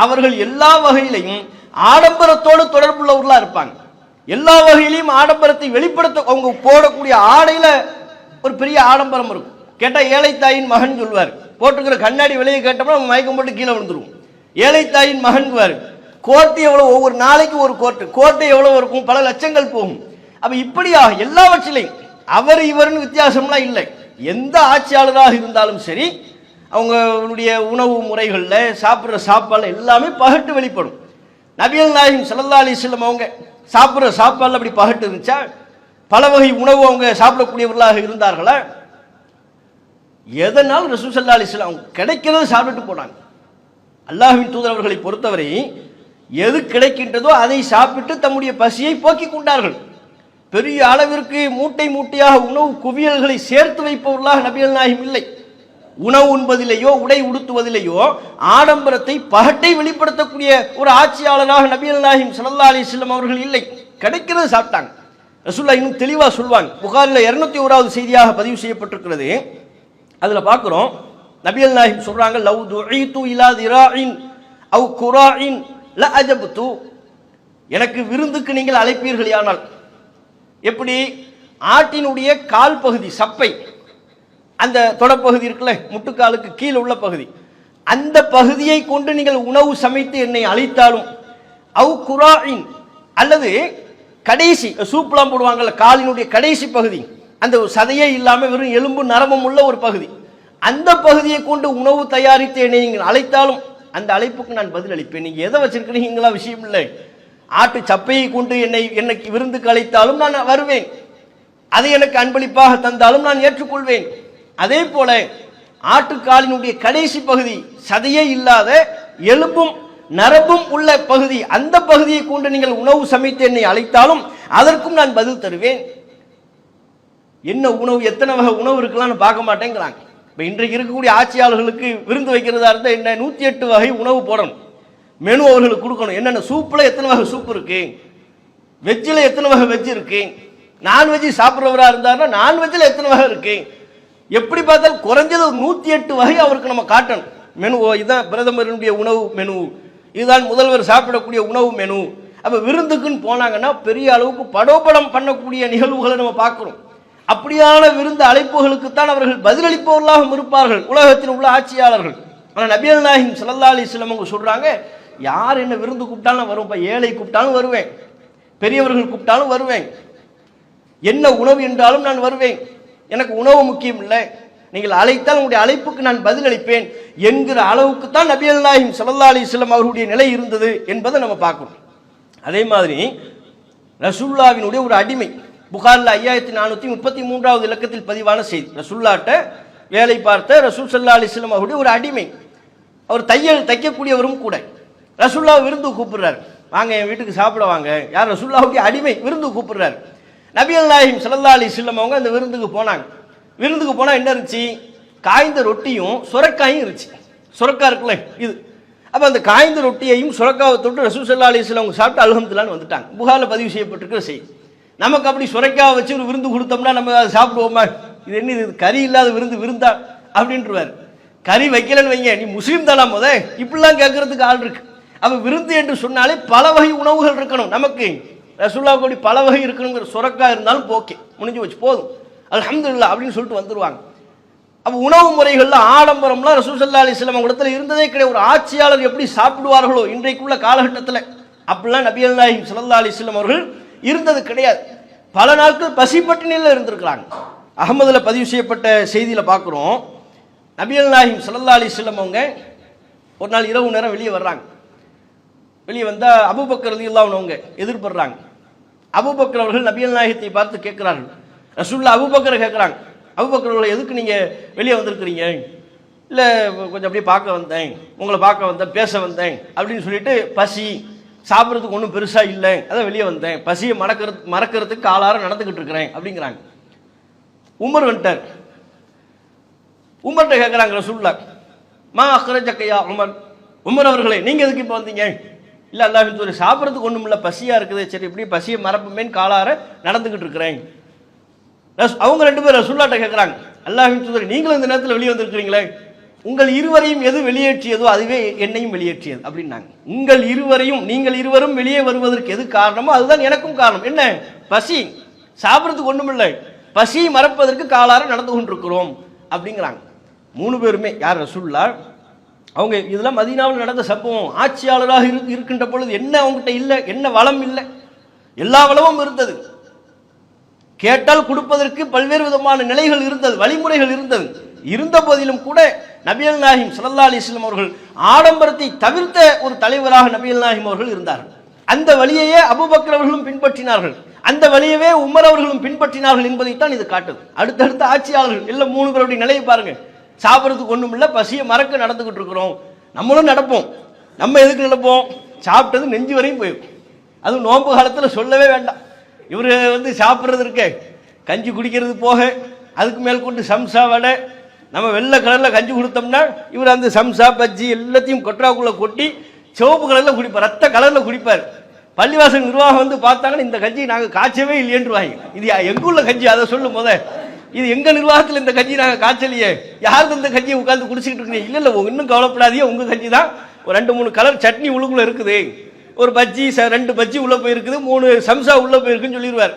அவர்கள் எல்லா வகையிலையும் ஆடம்பரத்தோடு தொடர்புள்ளவர்களா இருப்பாங்க. எல்லா வகையிலையும் ஆடம்பரத்தை வெளிப்படுத்த அவங்க போடக்கூடிய ஆடையில ஒரு பெரிய ஆடம்பரம் இருக்கும். கேட்டா ஏழை தாயின் மகன் சொல்வார், போட்டுக்கிற கண்ணாடி விலையை கேட்டோம்னா மயக்கம் போட்டு கீழே விழுந்துருவோம். ஏழை தாயின் மகன் கோட்டு எவ்வளவு, ஒவ்வொரு நாளைக்கு ஒரு கோட்டை எவ்வளவு இருக்கும், பல லட்சங்கள் போகும். அப்ப இப்படியாக எல்லாவற்றிலையும் அவர் இவர்னு வித்தியாசம்லாம் இல்லை. எந்த ஆட்சியாளராக இருந்தாலும் சரி அவங்களுடைய உணவு முறைகளில் சாப்பிட்ற சாப்பாடு எல்லாமே பகட்டு வெளிப்படும். நபிகள் நாயகம் ஸல்லல்லாஹு அலைஹி வஸல்லம் அவங்க சாப்பிட்ற சாப்பாடு அப்படி பகட்டு இருந்துச்சா? பல வகை உணவு அவங்க சாப்பிடக்கூடியவர்களாக இருந்தார்களா? எதனால் ரசூல் ஸல்லல்லாஹு அலைஹி வஸல்லம் கிடைக்கிறத சாப்பிட்டுட்டு போனாங்க. அல்லாஹ்வின் தூதர் அவர்களை பொறுத்தவரை எது கிடைக்கின்றதோ அதை சாப்பிட்டு தம்முடைய பசியை போக்கிக் கொண்டார்கள். பெரிய அளவிற்கு மூட்டை மூட்டையாக உணவு குவியல்களை சேர்த்து வைப்பவர்களாக நபிகள் நாயகம் இல்லை. உணவு உண்பதிலேயோ உடை உடுத்துவதிலேயோ ஆடம்பரத்தை பகட்டை வெளிப்படுத்தக்கூடிய ஒரு ஆட்சியாளராக நபிகள் நாயகம் ஸல்லல்லாஹு அலைஹி வஸல்லம் அவர்கள் இல்லை. கிடைக்கிறது சாப்பிட்டாங்க. ரசூலுல்லாஹ் இன்னும் தெளிவாக சொல்வாங்க. புகாரில் 201வது செய்தியாக பதிவு செய்யப்பட்டிருக்கிறது. அதில் பார்க்குறோம், நபிகள் நாயகம் சொல்றாங்க, லவ் துஈது இலா திராஇன் அவ் குராஇன் ல அஜப்து. எனக்கு விருந்துக்கு நீங்கள் அழைப்பீர்களானால், எப்படி ஆட்டினுடைய கால் பகுதி சப்பை, அந்த தொடப்பகுதி இருக்குல்ல, முட்டுக்காலுக்கு கீழே உள்ள பகுதி, அந்த பகுதியை கொண்டு நீங்கள் உணவு சமைத்து என்னை அழைத்தாலும், அவ் குராஇன் அல்லது கடைசி சூப்லாம் போடுவாங்கல்ல, காலினுடைய கடைசி பகுதி, அந்த சதையே இல்லாமல் வெறும் எலும்பு நரம்பும் உள்ள ஒரு பகுதி, அந்த பகுதியை கொண்டு உணவு தயாரித்து என்னை நீங்கள் அழைத்தாலும் அந்த அழைப்புக்கு நான் பதில் அளிப்பேன். நீங்க எதை வச்சிருக்கிறீங்களா விஷயம் இல்லை. ஆட்டு சப்பையை கொண்டு என்னை விருந்துக்கு அழைத்தாலும் நான் வருவேன். அதை எனக்கு அன்பளிப்பாக தந்தாலும் நான் ஏற்றுக்கொள்வேன். அதே போல ஆட்டுக்காலினுடைய கடைசி பகுதி, சதையே இல்லாத எலும்பும் நரம்பும் உள்ள பகுதி, அந்த பகுதியை கொண்டு நீங்கள் உணவு சமைத்து என்னை அழைத்தாலும் அதற்கும் நான் பதில் தருவேன். என்ன உணவு, எத்தனை வகை உணவு இருக்கலாம்னு பார்க்க மாட்டேங்கிறாங்க. இப்போ இன்றைக்கு இருக்கக்கூடிய ஆட்சியாளர்களுக்கு விருந்து வைக்கிறதா இருந்தால் என்ன 108 வகை உணவு போடணும், மெனு அவர்களுக்கு கொடுக்கணும். என்னென்ன சூப்பில் எத்தனை வகை சூப் இருக்கு, வெஜ்ஜில் எத்தனை வகை வெஜ் இருக்கு, நான்வெஜ் சாப்பிட்றவராக இருந்தாருன்னா நான்வெஜ்ஜில் எத்தனை வகை இருக்கு, எப்படி பார்த்தாலும் குறைஞ்சது ஒரு 108 வகை அவருக்கு நம்ம காட்டணும். மெனு இதுதான் பிரதமருடைய உணவு மெனு, இதுதான் முதல்வர் சாப்பிடக்கூடிய உணவு மெனு. அப்போ விருந்துக்குன்னு போனாங்கன்னா பெரிய அளவுக்கு படோபடம் பண்ணக்கூடிய நிகழ்வுகளை நம்ம பார்க்குறோம். அப்படியான விருந்து அழைப்புகளுக்குத்தான் அவர்கள் பதிலளிப்பவர்களாக இருப்பார்கள் உலகத்தில் உள்ள ஆட்சியாளர்கள். ஆனால் நபிகள் நாயகம் ஸல்லல்லாஹு அலைஹி வஸல்லம் அவங்க சொல்றாங்க, யார் என்ன விருந்து கூப்பிட்டாலும் வருவேன், ஏழை கூப்பிட்டாலும் வருவேன், பெரியவர்கள் கூப்பிட்டாலும் வருவேன், என்ன உணவு என்றாலும் நான் வருவேன், எனக்கு உணவு முக்கியம் இல்லை, நீங்கள் அழைத்தால் உங்களுடைய அழைப்புக்கு நான் பதிலளிப்பேன் என்கிற அளவுக்கு தான் நபிகள் நாயகம் ஸல்லல்லாஹு அலைஹி வஸல்லம் அவர்களுடைய நிலை இருந்தது என்பதை நம்ம பார்க்கிறோம். அதே மாதிரி ரசூலுல்லாஹ்வினுடைய ஒரு அடிமை, புகாரில் 5433வது இலக்கத்தில் பதிவான செய்தி, ரசூலுல்லாஹ்ட்ட வேலை பார்த்த ரசூல் ஸல்லல்லாஹு அலைஹி வஸல்லம் அவருடைய ஒரு அடிமை, அவர் தைக்கக்கூடியவரும் கூட. ரசூலுல்லாஹ் விருந்து கூப்பிடுறாரு, வாங்க என் வீட்டுக்கு சாப்பிட வாங்க. யார்? ரசூலுல்லாஹ்வுடைய அடிமை விருந்து கூப்பிடுறாரு. நபிகள் நாயகம் ஸல்லல்லாஹு அலைஹி வஸல்லம் அவங்க அந்த விருந்துக்கு போனாங்க. விருந்துக்கு போனால் என்ன இருந்துச்சு? காய்ந்த ரொட்டியும் சுரக்காயும் இருந்துச்சு. சுரக்காய் இருக்குல்ல இது, அப்போ அந்த காய்ந்த ரொட்டியையும் சுரக்காவை தொட்டு ரசூல் ஸல்லல்லாஹு அலைஹி வஸல்லம் அவங்க சாப்பிட்டு அல்ஹம்துலில்லாஹ்னு வந்துட்டாங்க. புகாரில் பதிவு செய்யப்பட்டிருக்கிற செய்தி. நமக்கு அப்படி சுரைக்காவை வச்சு ஒரு விருந்து கொடுத்தோம்னா நம்ம அதை சாப்பிடுவோமா? இது என்ன, இது கறி இல்லாத விருந்தா அப்படின்ட்டுருவார். கறி வைக்கலன்னு வைங்க, நீ முஸ்லீம் தானா முத, இப்படிலாம் கேட்கறதுக்கு ஆள் இருக்கு. அப்போ விருந்து என்று சொன்னாலே பல வகை உணவுகள் இருக்கணும். நமக்கு ரசூலுல்லாஹ் கூடி பல வகை இருக்கணுங்கிற சுரக்காய் இருந்தாலும் ஓகே, முடிஞ்சு வச்சு போதும் அல்ஹம்துலில்லாஹ் அப்படின்னு சொல்லிட்டு வந்துடுவாங்க. அப்போ உணவு முறைகளில் ஆடம்பரம்லாம் ரசூல் ஸல்லல்லாஹு அலைஹி வஸல்லம் இடத்துல இருந்ததே கிடையாது. ஒரு ஆட்சியாளர் எப்படி சாப்பிடுவார்களோ இன்றைக்குள்ள காலகட்டத்தில் அப்படிலாம் நபிகள் நாயகம் ஸல்லல்லாஹு அலைஹி வஸல்லம் அவர்கள் இருந்தது கிடையாது. பல நாட்கள் பசி பட்டினியில் இருந்திருக்கிறாங்க. அகமதுல பதிவு செய்யப்பட்ட செய்தியில் பார்க்குறோம், நபிகள் நாயகம் ஸல்லல்லாஹு அலைஹி வஸல்லம் அவங்க ஒரு நாள் இரவு நேரம் வெளியே வர்றாங்க. வெளியே வந்தால் அபூபக்கர் ரலியல்லாஹு அன்ஹு அவங்க எதிர்படுறாங்க. அபூபக்கர் அவர்கள் நபிகள் நாயகத்தை பார்த்து கேட்கிறார்கள். ரசூலுல்லாஹ் அபூபக்கரை கேட்குறாங்க, அபூபக்கர் அவர்களை எதுக்கு நீங்கள் வெளியே வந்திருக்கிறீங்க? இல்லை கொஞ்சம் அப்படியே பார்க்க வந்தேன், உங்களை பார்க்க வந்தேன், பேச வந்தேன் அப்படின்னு சொல்லிட்டு, பசி சாப்பிட்றதுக்கு ஒன்றும் பெருசாக இல்லை, அதான் வெளியே வந்தேன், பசியை மறக்கிறதுக்கு காலார நடந்துக்கிட்டு இருக்கிறேன் அப்படிங்கிறாங்க. உமர் வந்துட்டார். உமர்கிட்ட கேட்குறாங்க ரசூலுல்லாஹ், மா அக்ரஜக்கையா உமர், உமர் அவர்களே நீங்கள் எதுக்கு இப்போ வந்தீங்க? இல்லை அல்லாஹ்வின் தூதரே சாப்பிட்றதுக்கு ஒன்றும் இல்லை, பசியாக இருக்குது, சரி இப்படி பசியை மறப்புமேன்னு காலார நடந்துக்கிட்டு இருக்கிறேன். அவங்க ரெண்டு பேரும் ரசூலுல்லாஹ்ட்ட கேட்குறாங்க, அல்லாஹ்வின் தூதரே நீங்களும் இந்த நேரத்தில் வெளியே வந்திருக்கிறீங்களே, உங்கள் இருவரையும் எது வெளியேற்றியதோ அதுவே என்னையும் வெளியேற்றியது அப்படின்னாங்க. உங்கள் இருவரையும், நீங்கள் இருவரும் வெளியே வருவதற்கு எது காரணமோ அதுதான் எனக்கும் காரணம். என்ன? பசி, சாப்பிட்றதுக்கு ஒன்றும் இல்லை, பசியை மறப்பதற்கு காலார நடந்து கொண்டிருக்கிறோம் அப்படிங்கிறாங்க. 3 பேருமே. யார்? ரசூலுல்லாஹ் அவங்க. இதெல்லாம் மதீனாவில் நடந்த சம்பவம். ஆட்சியாளராக இருக்கின்ற பொழுது என்ன அவங்ககிட்ட இல்லை, என்ன வளம் இல்லை, எல்லா வளமும் இருந்தது, கேட்டால் கொடுப்பதற்கு பல்வேறு விதமான நிலைகள் இருந்தது, வழிமுறைகள் இருந்தது. இருந்த போதிலும் கூட நபிகள் நாயகம் ஸல்லல்லாஹு அலைஹி வஸல்லம் அவர்கள் ஆடம்பரத்தை தவிர்த்த ஒரு தலைவராக நபிகள் நாயகம் அவர்கள் இருந்தார்கள். அந்த வழியையே அபூபக்கர் அவர்களும் பின்பற்றினார்கள், அந்த வழியவே உமர் அவர்களும் பின்பற்றினார்கள் என்பதைத்தான் இது காட்டுது. அடுத்தடுத்த ஆட்சியாளர்கள் எல்லாம் 3 பேருடைய நிலையை பாருங்க. சாப்பிட்றதுக்கு ஒன்றும் இல்லை, பசியை மறக்க நடந்துகிட்டு இருக்கிறோம். நம்மளும் நடப்போம். நம்ம எதுக்கு நடப்போம்? சாப்பிட்டது நெஞ்சு வரையும் போயிருக்கும். அதுவும் நோன்பு காலத்தில் சொல்லவே வேண்டாம். இவர் சாப்பிட்றது இருக்கே, கஞ்சி குடிக்கிறது போக அதுக்கு மேல் கொண்டு சம்சா வடை, நம்ம வெள்ளை கலரில் கஞ்சி கொடுத்தோம்னா இவர் அந்த சம்சா பஜ்ஜி எல்லாத்தையும் கொட்ராக்குள்ளே கொட்டி சிவப்பு கலரில் குடிப்பார், ரத்த கலரில் குடிப்பார். பள்ளிவாசல் நிர்வாகம் பார்த்தாங்கன்னா இந்த கஞ்சி நாங்கள் காய்ச்சவே இல்லையேன்றுவாங்க. இது எங்குள்ள கஞ்சி அதை சொல்லும் போத, இது எங்க நிர்வாகத்தில் இந்த கஞ்சி நாங்கள் காய்ச்சலையே, யாருக்கு இந்த கஞ்சியை உட்காந்து குடிச்சிக்கிட்டு இருக்கீங்க? இல்லை இன்னும் கவலைப்படாதீங்க, உங்க கஞ்சி தான். ஒரு 2-3 கலர் சட்னி உள்ளுக்குள்ள இருக்குது, ஒரு பஜ்ஜி 2 பஜ்ஜி உள்ள போயிருக்குது, 3 சம்சா உள்ள போயிருக்குன்னு சொல்லிடுவார்.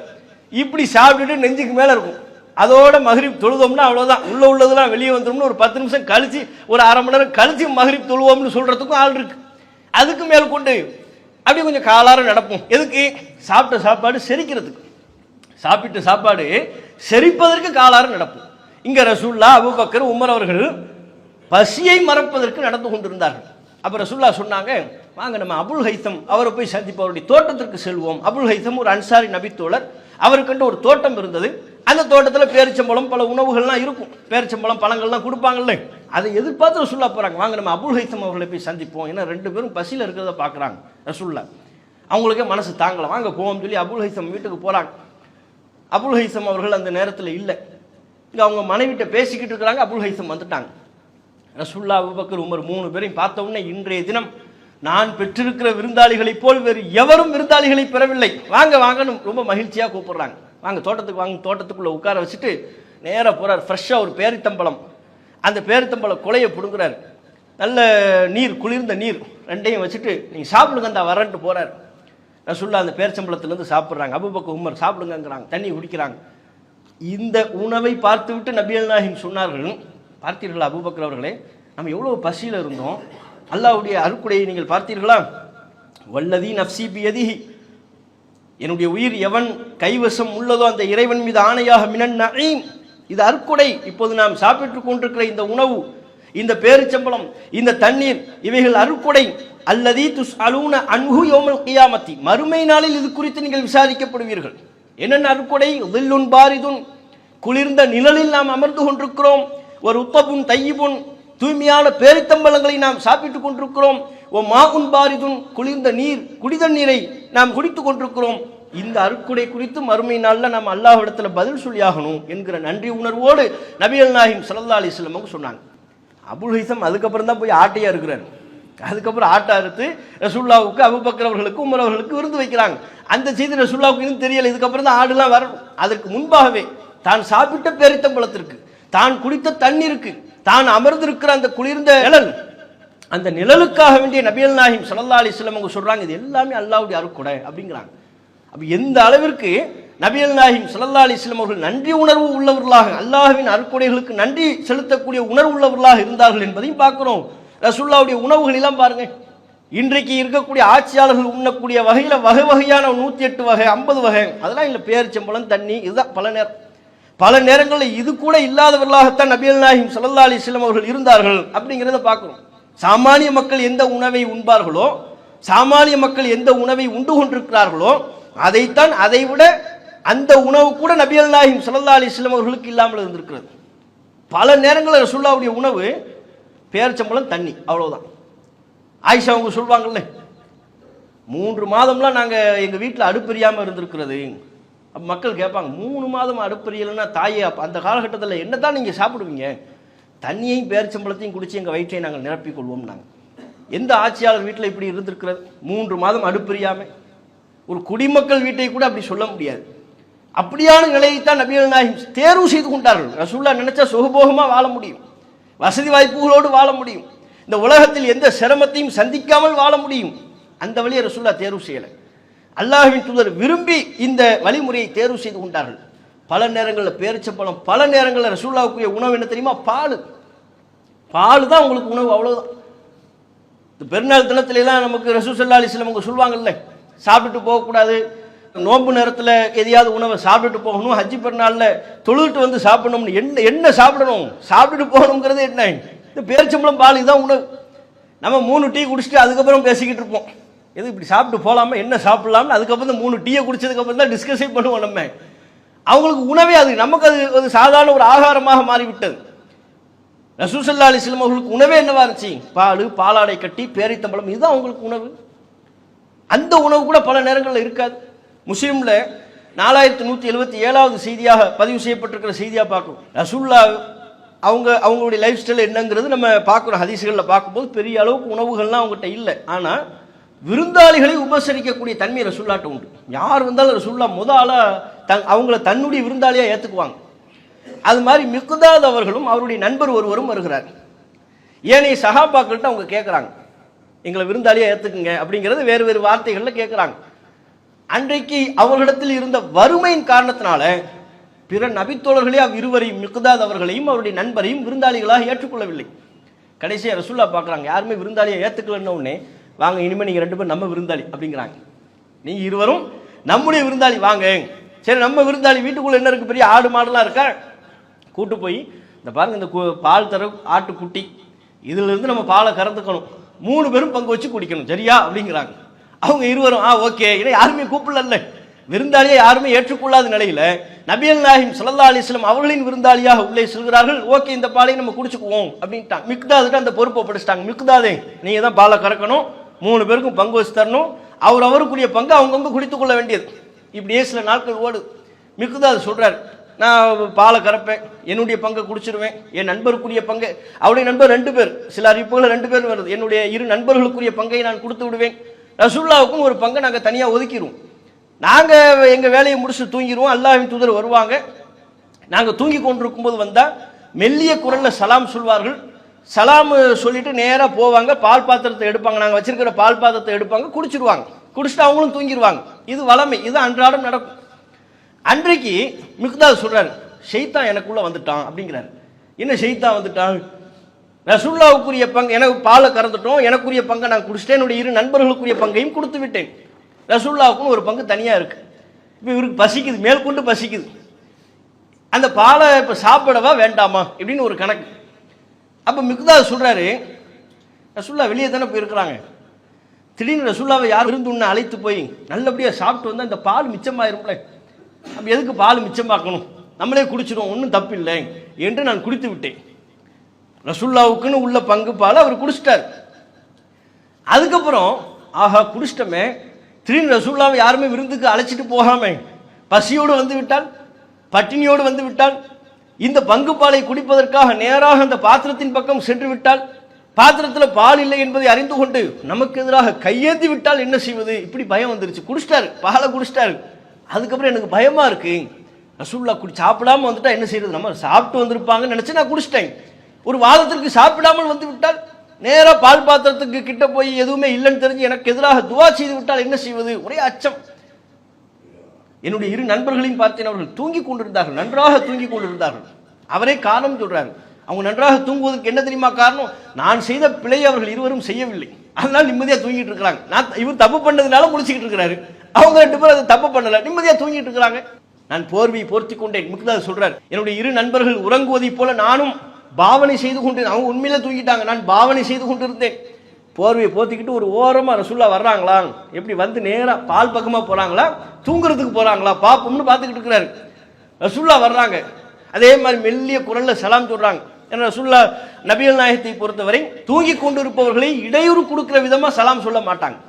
இப்படி சாப்பிட்டுட்டு நெஞ்சுக்கு மேல இருக்கும். அதோட மகரிப் தொழுதோம்னா அவ்வளவுதான், உள்ளதெல்லாம் வெளியே வந்துடும்னு ஒரு 10 நிமிஷம் கழிச்சு, ஒரு அரை மணி நேரம் கழிச்சு மகரிப் தொழுவோம்னு சொல்றதுக்கும் ஆள் இருக்கு. அதுக்கு மேல் கொண்டு அப்படி கொஞ்சம் காலார நடப்போம். எதுக்கு? சாப்பிட்ட சாப்பாடு செரிக்கிறதுக்கு. சாப்பிட்ட சாப்பாடு செரிப்பதற்கு காலார நடப்போம். இங்க ரசூல்லா, அபூபக்கர், உமர் அவர்கள் பசியை மறப்பதற்கு நடந்து கொண்டிருந்தார்கள். அப்ப ரசூல்லா சொன்னாங்க, வாங்க நம்ம அபுல் ஹைத்தம் அவரை போய் சந்திப்போம், அவருடைய தோட்டத்திற்கு செல்வோம். அபுல் ஹைத்தம் ஒரு அன்சாரி நபித்தோழர், அவருக்கென்று ஒரு தோட்டம் இருந்தது. அந்த தோட்டத்தில் பேரிச்சம்பழம் பல உணவுகள்லாம் இருக்கும், பேரிச்சம்பழம் பழங்கள்லாம் கொடுப்பாங்கல்ல, அதை எதிர்பார்த்து ரசூல்லா போறாங்க. வாங்க நம்ம அபுல் ஹைத்தம் அவர்களை போய் சந்திப்போம். ஏன்னா 2 பேரும் பசியில் இருக்கிறத பார்க்குறாங்க ரசூல்லா. அவங்களுக்கே மனசு தாங்கலை, வாங்க போவோம்னு சொல்லி அபுல் ஹைத்தம் வீட்டுக்கு போறாங்க. அபுல் ஹைத்தம் அவர்கள் அந்த நேரத்தில் இல்லை, இங்கே அவங்க மனைவிட்ட பேசிக்கிட்டு இருக்கிறாங்க. அபுல் ஹைத்தம் வந்துட்டாங்க. ரசூல்லா, அபூபக்கர், உமர் 3 பேரையும் பார்த்த உடனே, இன்றைய தினம் நான் பெற்றிருக்கிற விருந்தாளிகளைப் போல் வேறு எவரும் விருந்தாளிகளை பெறவில்லை, வாங்க வாங்கன்னு ரொம்ப மகிழ்ச்சியாக கூப்பிடுறாங்க. வாங்க தோட்டத்துக்கு வாங்க. தோட்டத்துக்குள்ள உட்கார வச்சுட்டு நேராக போறார். ஃப்ரெஷ்ஷாக ஒரு பேரித்தம்பழம், அந்த பேரித்தம்பழ கொலையை பிடுங்குறாரு. நல்ல நீர், குளிர்ந்த நீர் 2ஐயும் வச்சுட்டு நீங்கள் சாப்பிடுங்க அந்த வரன்ட்டு போறார். ரசூல்லா அந்த பேரிச்சம்பழத்திலேருந்து சாப்பிட்றாங்க. அபூபக்கர், உமர் சாப்பிடுங்கிறாங்க, தண்ணி குடிக்கிறாங்க. இந்த உணவை பார்த்து விட்டு நபிகள் நாயகம் சொன்னார்கள், பார்த்தீர்களா அபூபக்கர் அவர்களே, நம்ம எவ்வளோ பசியில் இருந்தோம், அல்லாஹ்வுடைய அருக்குடையை நீங்கள் பார்த்தீர்களா? வல்லதி நஃப்சி பியதிஹி, என்னுடைய உயிர் எவன் கைவசம் உள்ளதோ அந்த இறைவன் மீது ஆணையாக, மினன் நஈம், இது அருக்குடை. இப்போது நாம் சாப்பிட்டு கொண்டிருக்கிற இந்த உணவு, இந்த பேரிச்சம்பளம், இந்த தண்ணீர், இவைகள் அருக்குடை. அல்லதி துஸ்அலூன அன்ஹு யௌமல் கியாமத்தி, மறுமை நாளில் இது குறித்து நீங்கள் விசாரிக்கப்படுவீர்கள். என்னென்ன அருக்குடை? தில்லுன் பாரிதுன், குளிர்ந்த நிழலில் நாம் அமர்ந்து கொண்டிருக்கிறோம். ஒரு உத்தபுன் தையிபுன், தூய்மையான பேரித்தம்பழங்களை நாம் சாப்பிட்டுக் கொண்டிருக்கிறோம். ஓ மாஉன் பாரிதுன், குளிர்ந்த நீர், குடிதண்ணீரை நாம் குடித்துக் கொண்டிருக்கிறோம். இந்த அருக்குடை குறித்து மறுமை நாளில் நாம் அல்லாஹ்விடத்தில் பதில் சொல்லியாகணும் என்கிற நன்றி உணர்வோடு நபிகள் நாயகம் ஸல்லல்லாஹு அலைஹி வஸல்லம் சொன்னாங்க. அபுல் ஹைத்தம் அதுக்கப்புறம் தான் போய் ஆட்டையா இருக்கிறார். அதுக்கப்புறம் ஆட்டை அறுத்து ரசூல்லாவுக்கு, அபூபக்கர் அவர்களுக்கு, உமர் அவர்களுக்கு விருந்து வைக்கிறாங்க. அந்த செய்தி ரசூல்லாவுக்கு இன்னும் தெரியல. இதுக்கப்புறம் தான் ஆடுலாம் வரணும். அதற்கு முன்பாகவே தான் சாப்பிட்ட பேரித்தம்பழத்திற்கு, தான் குடித்த தண்ணீருக்கு, தான் அமர்ந்திருக்கிற அந்த குளிர்ந்த நிழல், அந்த நிழலுக்காக வேண்டிய நபிகள் நாயகம் ஸல்லல்லாஹு அலைஹி வஸல்லம் அவங்க சொல்றாங்க, இது எல்லாமே அல்லாஹ்வுடைய அருட்கொடை அப்படிங்கிறாங்க. அப்ப எந்த அளவிற்கு நபிகள் நாயகம் ஸல்லல்லாஹு அலைஹி வஸல்லம் அவர்கள் நன்றி உணர்வு உள்ளவர்களாக, அல்லாஹ்வின் அருட்கொடைகளுக்கு நன்றி செலுத்தக்கூடிய உணர்வு உள்ளவர்களாக இருந்தார்கள் என்பதையும் பார்க்கிறோம். ரசூலுல்லாஹ்வுடைய உணவுகள் எல்லாம் பாருங்க, இன்றைக்கு இருக்கக்கூடிய ஆட்சியாளர்கள் உண்ணக்கூடிய வகையில வகை வகையான 108 வகை, 50 வகை, அதெல்லாம் இல்லை. பேரிச்சம்பழம், தண்ணி, இதுதான் பல நேரங்களில் இது கூட இல்லாதவர்களாகத்தான் நபிகள் நாயகம் ஸல்லல்லாஹு அலைஹி வஸல்லம் அவர்கள் இருந்தார்கள் அப்படிங்கிறத பார்க்கிறோம். சாமானிய மக்கள் எந்த உணவை உண்பார்களோ, சாமானிய மக்கள் எந்த உணவை உண்டு கொண்டிருக்கிறார்களோ, அதைத்தான், அதை விட அந்த உணவு கூட நபிகள் நாயகம் ஸல்லல்லாஹு அலைஹி வஸல்லம் அவர்களுக்கு இல்லாமல் இருந்திருக்கிறது. பல நேரங்களில் ரசூலுல்லாஹ்வுடைய உணவு பேரிச்சம்பழம், தண்ணி, அவ்வளவுதான். ஆயிஷா அவங்க சொல்வாங்கல்ல, 3 மாதம்லாம் நாங்கள் எங்கள் வீட்டில் அடுப்பெரியாமல் இருந்திருக்கிறது. அப்போ மக்கள் கேட்பாங்க, 3 மாதம் அடுப்பெரியலைன்னா தாயே, அப்போ அந்த காலகட்டத்தில் என்ன தான் நீங்கள் சாப்பிடுவீங்க? தண்ணியையும் பேரிச்சம்பழத்தையும் குடிச்சு எங்கள் வயிற்றை நாங்கள் நிரப்பிக் கொள்வோம். நாங்கள் எந்த ஆட்சியாளர் வீட்டில் இப்படி இருந்திருக்கிறது? 3 மாதம் அடுப்பெரியாமல். ஒரு குடிமக்கள் வீட்டை கூட அப்படி சொல்ல முடியாது. அப்படியான நிலையைத்தான் நபிகள் நாயகம் தேர்வு செய்து கொண்டார்கள். ரசூலுல்லாஹ் நினைச்சா சுகபோகமாக வாழ முடியும், வசதி வாய்ப்புகளோடு வாழ முடியும், இந்த உலகத்தில் எந்த சிரமத்தையும் சந்திக்காமல் வாழ முடியும். அந்த வழியை ரசூலுல்லாஹ் தேர்வு செய்யலை. அல்லாஹ்வின் தூதர் விரும்பி இந்த வழிமுறையை தேர்வு செய்து கொண்டார்கள். பல நேரங்களில் பேரிச்சம்பழம், பல நேரங்களில் ரசூலுல்லாஹ்வுடைய உணவு என்ன தெரியுமா? பால் தான் உங்களுக்கு உணவு, அவ்வளவுதான். இந்த பெருநாள் தினத்திலாம் நமக்கு ரசூல் ஸல்லல்லாஹு அலைஹி வஸல்லம் அவங்க சொல்லுவாங்கல்ல, சாப்பிட்டுட்டு போகக்கூடாது, நோன்பு நேரத்தில் எதையாவது உணவை சாப்பிட்டுட்டு போகணும், ஹஜ்ஜி பெருநாளில் தொழுதுட்டு வந்து சாப்பிடணும்னு. என்ன சாப்பிடணும், சாப்பிட்டுட்டு போகணுங்கிறது என்ன? இந்த பேரிச்சம்பளம் பால் இதுதான் உணவு. நம்ம 3 டீ குடிச்சிட்டு அதுக்கப்புறம் பேசிக்கிட்டு இருப்போம், எது இப்படி சாப்பிட்டு போகலாமா, என்ன சாப்பிடலாம்னு. அதுக்கப்புறம் இந்த 3 டீயை குடிச்சதுக்கப்புறம் தான் டிஸ்கஸே பண்ணுவோம் நம்ம. அவங்களுக்கு உணவே அது, நமக்கு அது சாதாரண ஒரு ஆகாரமாக மாறிவிட்டது. ரசூல் ஸல்லல்லாஹு அலைஹி வஸல்லம் அவர்களுக்கு உணவே என்னவா இருந்துச்சு? பால், பாலாடை கட்டி, பேரித்தம்பளம், இதுதான் அவங்களுக்கு உணவு. அந்த உணவு கூட பல நேரங்களில் இருக்காது. முஸ்லிம்ல 4177வது செய்தியாக பதிவு செய்யப்பட்டிருக்கிற செய்தியாக பார்க்கணும். ரசூல்லா அவங்களுடைய லைஃப் ஸ்டைல் என்னங்கிறது நம்ம பார்க்குறோம். ஹதீஸ்களில் பார்க்கும்போது பெரிய அளவுக்கு உணவுகள்லாம் அவங்ககிட்ட இல்லை. ஆனால் விருந்தாளிகளை உபசரிக்கக்கூடிய தன்மை ரசூல்லாட்ட உண்டு. யார் வந்தாலும் ரசூல்லா அவங்கள தன்னுடைய விருந்தாளியாக ஏற்றுக்குவாங்க. அது மாதிரி மிக்தாத் அவர்களும் அவருடைய நண்பர் ஒருவரும் வருகிறார். ஏனைய சஹாபாக்கள்கிட்ட அவங்க கேட்குறாங்க, எங்களை விருந்தாளியாக ஏற்றுக்குங்க அப்படிங்கிறது வேறு வேறு வார்த்தைகளில் கேட்குறாங்க. அன்றைக்கு அவர்களிடத்தில் இருந்த வறுமையின் காரணத்தினால பிற நபித்தோழர்களே இருவரையும், மிக்தாத் அவர்களையும் அவருடைய நண்பரையும் விருந்தாளிகளாக ஏற்றுக்கொள்ளவில்லை. கடைசியாக ரசூல்லா பார்க்குறாங்க, யாருமே விருந்தாளியை ஏற்றுக்கலன்னு உடனே, வாங்க இனிமேல் நீங்கள் 2 பேரும் நம்ம விருந்தாளி அப்படிங்கிறாங்க. நீங்கள் இருவரும் நம்முடைய விருந்தாளி வாங்க. சரி, நம்ம விருந்தாளி வீட்டுக்குள்ளே என்ன இருக்குது, பெரிய ஆடு மாடுலாம் இருக்கா, கூட்டு போய் இந்த பாருங்க, இந்த பால் தர ஆட்டுக்குட்டி, இதிலிருந்து நம்ம பாலை கறந்துக்கணும், 3 பேரும் பங்கு வச்சு குடிக்கணும், சரியா அப்படிங்கிறாங்க. அவங்க இருவரும் ஓகே. ஏன்னா யாருமே கூப்பிடல, விருந்தாளியை யாருமே ஏற்றுக்கொள்ளாத நிலையில் நபிகள் நாயகம் ஸல்லல்லாஹு அலைஹி வஸல்லம் அவர்களின் விருந்தாளியாக உள்ளே செல்கிறார்கள். ஓகே, இந்த பாலை நம்ம குடிச்சுக்குவோம் அப்படின்ட்டாங்க. மிக்தாதுக்கு அந்த பொறுப்பை படிச்சிட்டாங்க. மிக்தாதே, நீங்கள் தான் பாலை கறக்கணும், 3 பேருக்கும் பங்கு வச்சு தரணும், அவருக்குரிய பங்கு அவங்கவுங்க குடித்துக் கொள்ள வேண்டியது. இப்படியே சில நாட்கள் ஓடு. மிக்தாது சொல்றாரு, நான் பாலை கறப்பேன், என்னுடைய பங்கை குடிச்சிருவேன், என் நண்பருக்குரிய பங்கை, அவருடைய நண்பர் 2 பேர், சில அறிவிப்புகள் 2 பேர் வருது, என்னுடைய 2 நண்பர்களுக்குரிய பங்கை நான் கொடுத்து விடுவேன், ரசூலுல்லாவுக்கும் ஒரு பங்கை நாங்கள் தனியாக ஒதுக்கிடுவோம், நாங்கள் எங்கள் வேலையை முடிச்சுட்டு தூங்கிடுவோம், அல்லாஹ்வின் தூதர் வருவாங்க, நாங்கள் தூங்கி கொண்டிருக்கும் போது வந்தால் மெல்லிய குரலில் சலாம் சொல்வார்கள், சலாம் சொல்லிட்டு நேராக போவாங்க, பால் பாத்திரத்தை எடுப்பாங்க, நாங்கள் வச்சிருக்கிற பால் பாத்திரத்தை எடுப்பாங்க, குடிச்சிடுவாங்க, குடிச்சிட்டு அவங்களும் தூங்கிடுவாங்க. இது வளமை, இது அன்றாடம் நடக்கும். அன்றைக்கு மிக்தாத் சொல்றாரு, ஷைத்தான் எனக்குள்ள வந்துட்டான் அப்படிங்கிறாரு. என்ன ஷைத்தான் வந்துட்டான்? ரசூலுல்லாவுக்குரிய பங்கு, எனக்கு பாலை கறந்துட்டோம், எனக்குரிய பங்கை நான் குடிச்சிட்டேன், என்னுடைய 2 நண்பர்களுக்குரிய பங்கையும் கொடுத்து விட்டேன், ரசூலுல்லாவுக்குன்னு ஒரு பங்கு தனியாக இருக்கு. இப்போ இவருக்கு பசிக்குது, மேற்கொண்டு பசிக்குது, அந்த பாலை இப்போ சாப்பிடவா வேண்டாமா இப்படின்னு ஒரு கணக்கு. அப்போ மிக்தாத் சொல்றாரு, ரசூலுல்லாஹ் வெளியே தானே போயிருக்கிறாங்க, திடீர்னு ரசூலுல்லாவை யார் விருந்துன்னு அழைத்து போய் நல்லபடியாக சாப்பிட்டு வந்தால் இந்த பால் மிச்சமாயிரும்ல, அப்போ எதுக்கு பால் மிச்சமாக்கணும், நம்மளே குடிச்சிடுவோம், ஒன்றும் தப்பு இல்லை என்று நான் குடித்து விட்டேன். ரசூலுல்லாவுக்குன்னு உள்ள பங்கு பால் அவர் குடிச்சிட்டார். அதுக்கப்புறம் ஆஹா குடிச்சிட்டமே, திடீர்னு ரசூலுல்லாவை யாருமே விருந்துக்கு அழைச்சிட்டு போகாம பசியோடு வந்து விட்டால், பட்டினியோடு வந்து விட்டால், இந்த பங்கு பாலை குடிப்பதற்காக நேராக அந்த பாத்திரத்தின் பக்கம் சென்று விட்டால், பாத்திரத்தில் பால் இல்லை என்பதை அறிந்து கொண்டு நமக்கு எதிராக கையேந்தி விட்டால் என்ன செய்வது, இப்படி பயம் வந்துருச்சு. குடிச்சிட்டாரு, பாலை குடிச்சிட்டாரு. அதுக்கப்புறம் எனக்கு பயமா இருக்கு, ரசூலுல்லாஹ் சாப்பிடாம வந்துட்டா என்ன செய்யறது, நம்ம சாப்பிட்டு வந்திருப்பாங்கன்னு நினைச்சு நான் குடிச்சிட்டேன், ஒரு வாதத்திற்கு சாப்பிடாமல் வந்து விட்டால், நேராக பால் பாத்திரத்துக்கு கிட்ட போய் எதுவுமே இல்லைன்னு தெரிஞ்சு எனக்கு எதிராக துவா செய்து விட்டால் என்ன செய்வது, ஒரே அச்சம். என்னுடைய 2 நண்பர்களையும் பார்த்தேன், அவர்கள் தூங்கி கொண்டிருந்தார்கள், நன்றாக தூங்கி கொண்டிருந்தார்கள். அவரே காரணம் சொல்றாரு, அவங்க நன்றாக தூங்குவதற்கு என்ன தெரியுமா காரணம், நான் செய்த பிழை அவர்கள் இருவரும் செய்யவில்லை, அதனால நிம்மதியாக தூங்கிட்டு இருக்கிறாங்க. இவர் தப்பு பண்ணதுனால முடிச்சுக்கிட்டு இருக்கிறாரு, அவங்க 2 பேரும் அதை தப்பு பண்ணல, நிம்மதியாக தூங்கிட்டு இருக்கிறாங்க. நான் போர்வை போர்த்தி கொண்டேன். மிக்தாத் சொல்றாரு, என்னுடைய 2 நண்பர்கள் உறங்குவதை போல நானும் பாவனை செய்து கொண்டு, அவங்க உண்மையில தூங்கிட்டாங்க, நான் பாவனை செய்து கொண்டிருந்தேன். போர்வையை போத்திக்கிட்டு ஒரு ஓரமா ரசூலுல்லாஹ் வர்றாங்களா, எப்படி வந்து நேரா பால் பக்கமா போறாங்களா, தூங்குறதுக்கு போறாங்களா பாப்போம்னு பார்த்துக்கிட்டு இருக்கிறாரு. ரசூலுல்லாஹ் வர்றாங்க, அதே மாதிரி மெல்லிய குரல்ல சலாம் சொல்றாங்க. ஏன்னா ரசூலுல்லாஹ் நபிகள் நாயகத்தை பொறுத்தவரை தூங்கி கொண்டிருப்பவர்களை இடையூறு கொடுக்கிற விதமா சலாம் சொல்ல மாட்டாங்க.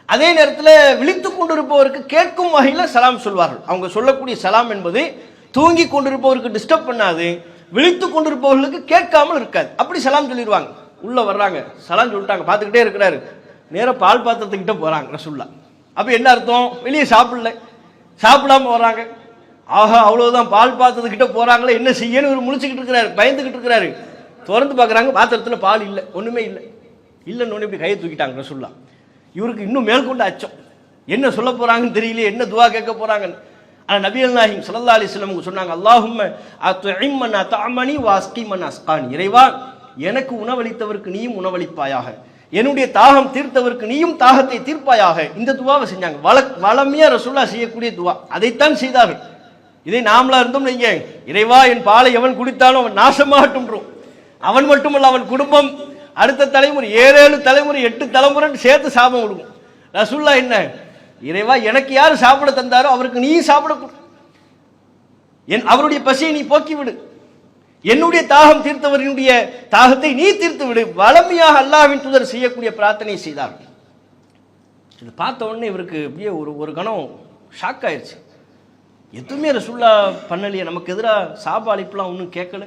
அதே நேரத்தில் விழித்து கொண்டிருப்பவருக்கு கேட்கும் வகையில் சலாம் சொல்வார்கள். அவங்க சொல்லக்கூடிய சலாம் என்பது தூங்கி கொண்டிருப்பவருக்கு டிஸ்டர்ப் பண்ணாது, விழித்து கொண்டிருப்பவர்களுக்கு கேட்காமல் இருக்காது, அப்படி சலாம் சொல்லிடுவாங்க. உள்ள வர்றாங்க, சலாம் சொல்லிட்டாங்க, பார்த்துக்கிட்டே இருக்கிறாரு, நேராக பால் பாத்திரத்துக்கிட்ட போறாங்க ரசூலுல்லாஹ். அப்போ என்ன அர்த்தம், வெளியே சாப்பிடாம வர்றாங்க. ஆஹா அவ்வளவுதான், பால் பாத்திரத்துக்கிட்ட போறாங்களே, என்ன செய்யன்னு ஒரு முழிச்சுக்கிட்டு இருக்கிறாரு, பயந்துகிட்டு இருக்கிறாரு. திறந்து பார்க்குறாங்க, பாத்திரத்தில் பால் இல்லை, ஒண்ணுமே இல்லைன்னு ஒன்று இப்படி கையை தூக்கிட்டாங்க ரசூலுல்லாஹ். இவருக்கு இன்னும் மேற்கொண்டு அச்சம், என்ன சொல்ல போறாங்கன்னு தெரியலையே, என்ன துவா கேட்க போறாங்கன்னு. ஆனால் நபிகள் நாயகம் ஸல்லல்லாஹு அலைஹி வஸல்லம் சொன்னாங்க, அல்லாஹும்ம அத்இம் மன் அத்அமனி வஸ்கி மன் அஸ்கானி, இறைவா எனக்கு உணவளித்தவருக்கு நீயும் உணவளிப்பாயாக, என்னுடைய தாகம் தீர்த்தவருக்கு நீயும் தாகத்தை தீர்ப்பாயாக. இந்த துவாவை செஞ்சாங்க. வளமையா ரசூலுல்லாஹ் செய்யக்கூடிய துவா, அதைத்தான் செய்தார்கள். இதை நாமளா இருந்தோம், நீங்க இறைவா என் பாலை எவன் குடித்தாலும் அவன் நாசமாகட்டும், அவன் மட்டுமல்ல, அவன் குடும்பம், அடுத்த தலைமுறை, 7 தலைமுறை 8 தலைமுறைன்னு சேர்த்து சாபம் கொடுக்கும். ரசூல்லா என்ன, இறைவா எனக்கு யார் சாப்பிட தந்தாரோ அவருக்கு நீ சாப்பிட கொடு, அவருடைய பசியை நீ போக்கிவிடு, என்னுடைய தாகம் தீர்த்தவரினுடைய தாகத்தை நீ தீர்த்து விடு. வளமையாக அல்லாஹ்வின் தூதர் செய்யக்கூடிய பிரார்த்தனை செய்தார். இது பார்த்த உடனே இவருக்கு அப்படியே ஒரு கணம் ஷாக் ஆயிடுச்சு. எதுவுமே ரசூல்லா பண்ணலையே, நமக்கு எதிராக சாப அழைப்புலாம் ஒன்றும் கேட்கல.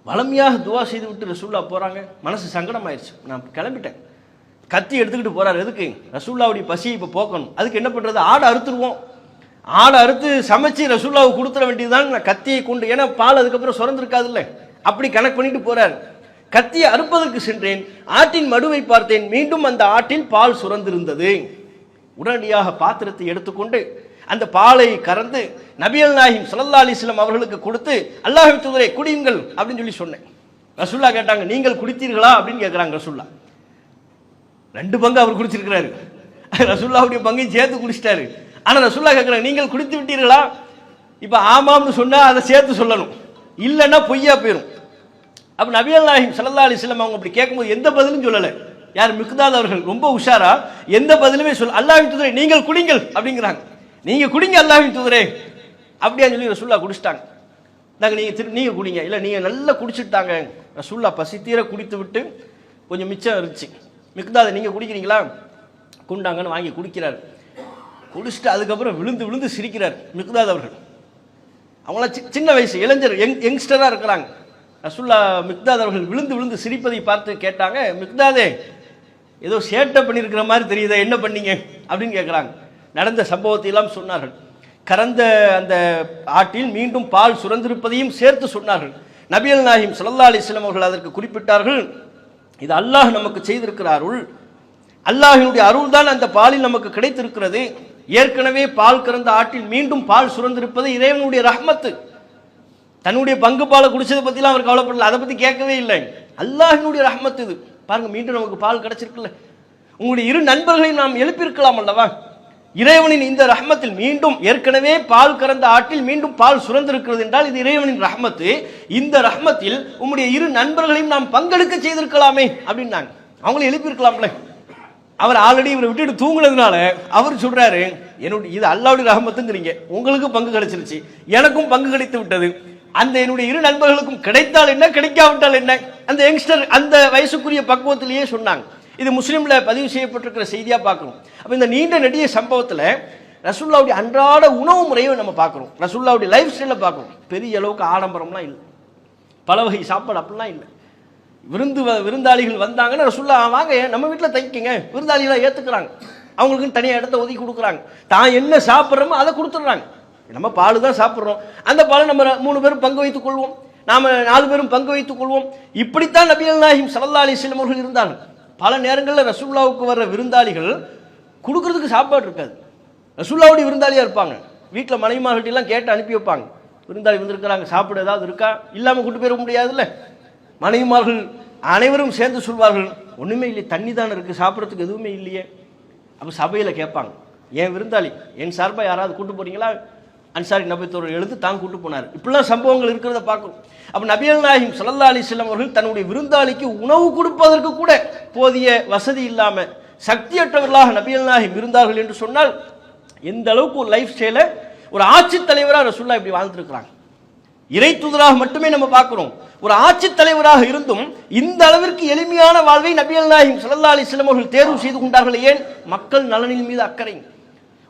வளமையாக துவா செய்து விட்டு ரசூல்லா போகிறாங்க. மனசு சங்கடம் ஆயிடுச்சு. நான் கிளம்பிட்டேன். கத்தி எடுத்துக்கிட்டு போகிறார். எதுக்கு? ரசூல்லாவுடைய பசியை இப்போ போக்கணும். அதுக்கு என்ன பண்ணுறது, ஆடை அறுத்துருவோம், ஆடை அறுத்து சமைச்சு ரசூல்லாவுக்கு கொடுத்துட வேண்டியதுதான். நான் கத்தியை கொண்டு, ஏன்னா பால் அதுக்கப்புறம் சுரந்திருக்காது இல்லை, அப்படி கணக்கு பண்ணிட்டு போறார். கத்தியை அறுப்பதற்கு சென்றேன், ஆட்டின் மடுவை பார்த்தேன், மீண்டும் அந்த ஆட்டில் பால் சுரந்திருந்தது. உடனடியாக பாத்திரத்தை எடுத்துக்கொண்டு அந்த பாலை கறந்து நபிகள் நாயகம் ஸல்லல்லாஹு அலைஹி வஸல்லம் அவர்களுக்கு கொடுத்து, அல்லாஹ்வின் தூதரே குடியுங்கள் அப்படின்னு சொல்லி சொன்னேன். ரசூல்லா கேட்டாங்க, நீங்கள் குடித்தீர்களா அப்படின்னு கேட்குறாங்க. ரசூல்லா 2 பங்கு அவர் குடிச்சிருக்கிறாரு, ரசூல்லாவுடைய பங்கையும் சேர்த்து குடிச்சிட்டாரு. ஆனால் ரசூல்லா கேட்குறாங்க, நீங்கள் குடித்து விட்டீர்களா? இப்போ ஆமாம்னு சொன்னால் அதை சேர்த்து சொல்லணும், இல்லைன்னா பொய்யா போயிடும். அப்போ நபிகள் நாயகம் ஸல்லல்லாஹு அலைஹி வஸல்லம் அவங்க அப்படி கேட்கும்போது எந்த பதிலும் சொல்லலை. யார்? மிக்தாத் அவர்கள் ரொம்ப உஷாரா எந்த பதிலுமே சொல்ல, அல்லாஹ்வின் தூதரே நீங்கள் குடிங்கள் அப்படிங்கிறாங்க. நீங்கள் குடிங்க அல்லாஹ்வின் தூதரே அப்படியான்னு சொல்லி ரசூல்லா குடிச்சிட்டாங்க. நாங்கள் நீங்கள் குடிங்க, இல்லை நீங்கள் நல்லா குடிச்சுட்டாங்க. ரசூல்லா பசி தீர குடித்து விட்டு கொஞ்சம் மிச்சம் இருந்துச்சு. மிக்தாதை நீங்கள் குடிக்கிறீங்களா, குண்டாங்கன்னு வாங்கி குடிக்கிறார். குடிச்சிட்டு அதுக்கப்புறம் விழுந்து விழுந்து சிரிக்கிறார் மிக்தாத் அவர்கள். அவங்களாம் சின்ன வயசு இளைஞர், யங்ஸ்டராக இருக்கிறாங்க. ரசூல்லா மிக்தாத் அவர்கள் விழுந்து விழுந்து சிரிப்பதை பார்த்து கேட்டாங்க, மிக்தாதே ஏதோ சேட்டை பண்ணியிருக்கிற மாதிரி தெரியுதா, என்ன பண்ணீங்க அப்படின்னு கேட்குறாங்க. நடந்த சம்பவத்தை எல்லாம் சொன்னார்கள். கறந்த அந்த ஆட்டில் மீண்டும் பால் சுரந்திருப்பதையும் சேர்த்து சொன்னார்கள். நபிகள் நாயகம் ஸல்லல்லாஹு அலைஹி வஸல்லம் அவர்கள் அதற்கு குறிப்பிட்டார்கள், இது அல்லாஹ் நமக்கு செய்திருக்கிற அருள், அல்லாஹ்வினுடைய அருள் தான் அந்த பாலில் நமக்கு கிடைத்திருக்கிறது. ஏற்கனவே பால் கறந்த ஆட்டில் மீண்டும் பால் சுரந்திருப்பது இறைவனுடைய ரஹ்மத்து. தன்னுடைய பங்கு பாலை குடிச்சதை பற்றிலாம் அவர் கவலைப்படல, அதை பற்றி கேட்கவே இல்லை. அல்லாஹ்வினுடைய ரஹ்மத்து இது. பாருங்க, மீண்டும் நமக்கு பால் கிடைச்சிருக்குல்ல. உங்களுடைய 2 நண்பர்களையும் நாம் எழுப்பியிருக்கலாம் அல்லவா? இறைவனின் இந்த ரஹ்மத்தில் மீண்டும், ஏற்கனவே பால் கறந்த ஆட்டில் மீண்டும் பால் சுரந்திருக்கிறது என்றால் இது இறைவனின் ரஹ்மத்து. இந்த ரஹ்மத்தில் உங்களுடைய 2 நண்பர்களையும் நாம் பங்கெடுக்க செய்திருக்கலாமே அப்படின்னாங்க. அவங்களும் எழுப்பியிருக்கலாம்ல. அவர் ஆல்ரெடி இவரை விட்டுட்டு தூங்குனதுனால அவர் சொல்றாரு, என்னுடைய இது அல்லாஹ்வுடைய ரஹ்மத்துங்கிறீங்க, உங்களுக்கு பங்கு கிடைச்சிருச்சு, எனக்கும் பங்கு கிடைத்து விட்டது. அந்த என்னுடைய 2 நண்பர்களுக்கும் கிடைத்தால் என்ன, கிடைக்காவிட்டால் என்ன, அந்த யங்ஸ்டர் அந்த வயசுக்குரிய பக்குவத்திலேயே சொன்னாங்க. இது முஸ்லீம்ல பதிவு செய்யப்பட்டிருக்கிற செய்தியா பார்க்கணும். அப்ப இந்த நீண்ட நெடிய சம்பவத்தில் ரசூலுல்லாவுடைய அன்றாட உணவு முறையை நம்ம பார்க்குறோம், ரசூலுல்லாவுடைய லைஃப் ஸ்டைலை பார்க்குறோம். பெரிய அளவுக்கு ஆடம்பரம்லாம் இல்லை, பல வகை சாப்பாடு அப்படிலாம் இல்லை. விருந்தாளிகள் வந்தாங்கன்னா ரசூலுல்லா வாங்க நம்ம வீட்டில் தங்கிக்கங்க, விருந்தாளிகளை ஏற்றுக்கிறாங்க, அவங்களுக்குன்னு தனியாக இடத்த ஒதுக்கி கொடுக்குறாங்க, தான் என்ன சாப்பிட்றோமோ அதை கொடுத்துட்றாங்க. நம்ம பால் தான் சாப்பிட்றோம், அந்த பாலை நம்ம 3 பேரும் பங்கு வைத்துக் கொள்வோம், நாம 4 பேரும் பங்கு வைத்துக் கொள்வோம். இப்படித்தான் நபிகள் நாயகம் ஸல்லல்லாஹு அலைஹி வஸல்லம் அவர்கள் இருந்தார்கள். பல நேரங்களில் ரசூலுல்லாவுக்கு வர்ற விருந்தாளிகள் கொடுக்கறதுக்கு சாப்பாடு இருக்காது, ரசூலுல்லாவுடைய விருந்தாளியாக இருப்பாங்க. வீட்டில் மனைவிமார்கள்ட்டெல்லாம் கேட்டு அனுப்பி வைப்பாங்க, விருந்தாளி வந்திருக்கிறாங்க, சாப்பிட ஏதாவது இருக்கா, இல்லாமல் கூட்டு போயிட முடியாதுல்ல. மனைவிமார்கள் அனைவரும் சேர்ந்து சொல்வார்கள், ஒன்றுமே இல்லை, தண்ணி தானே இருக்குது, சாப்பிட்றதுக்கு எதுவுமே இல்லையே. அப்போ சபையில் கேட்பாங்க, என் விருந்தாளி என் சார்பாக யாராவது கூட்டு போகிறீங்களா? அன்சாரி நபித்தோர் எழுந்து தான் கூட்டு போனார். இப்படிலாம் சம்பவங்கள் இருக்கிறத பார்க்கணும். அப்போ நபிகள் நாயகம் ஸல்லல்லாஹு அலைஹி வஸல்லம் அவர்கள் தன்னுடைய விருந்தாளிக்கு உணவு கொடுப்பதற்கு கூட போதிய வசதி இல்லாமல் சக்தியற்றவர்களாக நபிகள் நாயகம் இருந்தார்கள் என்று சொன்னால் எந்த அளவுக்கு ஒரு லைஃப் ஸ்டைலை ஒரு ஆட்சி தலைவராக ரசூலுல்லாஹ் இப்படி வாழ்ந்துருக்கிறாங்க. இறை தூதராக மட்டுமே நம்ம பார்க்கிறோம், ஒரு ஆட்சி தலைவராக இருந்தும் இந்த அளவிற்கு எளிமையான வாழ்வை நபிகள் நாயகம் ஸல்லல்லாஹு அலைஹி வஸல்லம் அவர்கள் தேர்வு செய்து கொண்டார்கள். ஏன்? மக்கள் நலனின் மீது அக்கறை.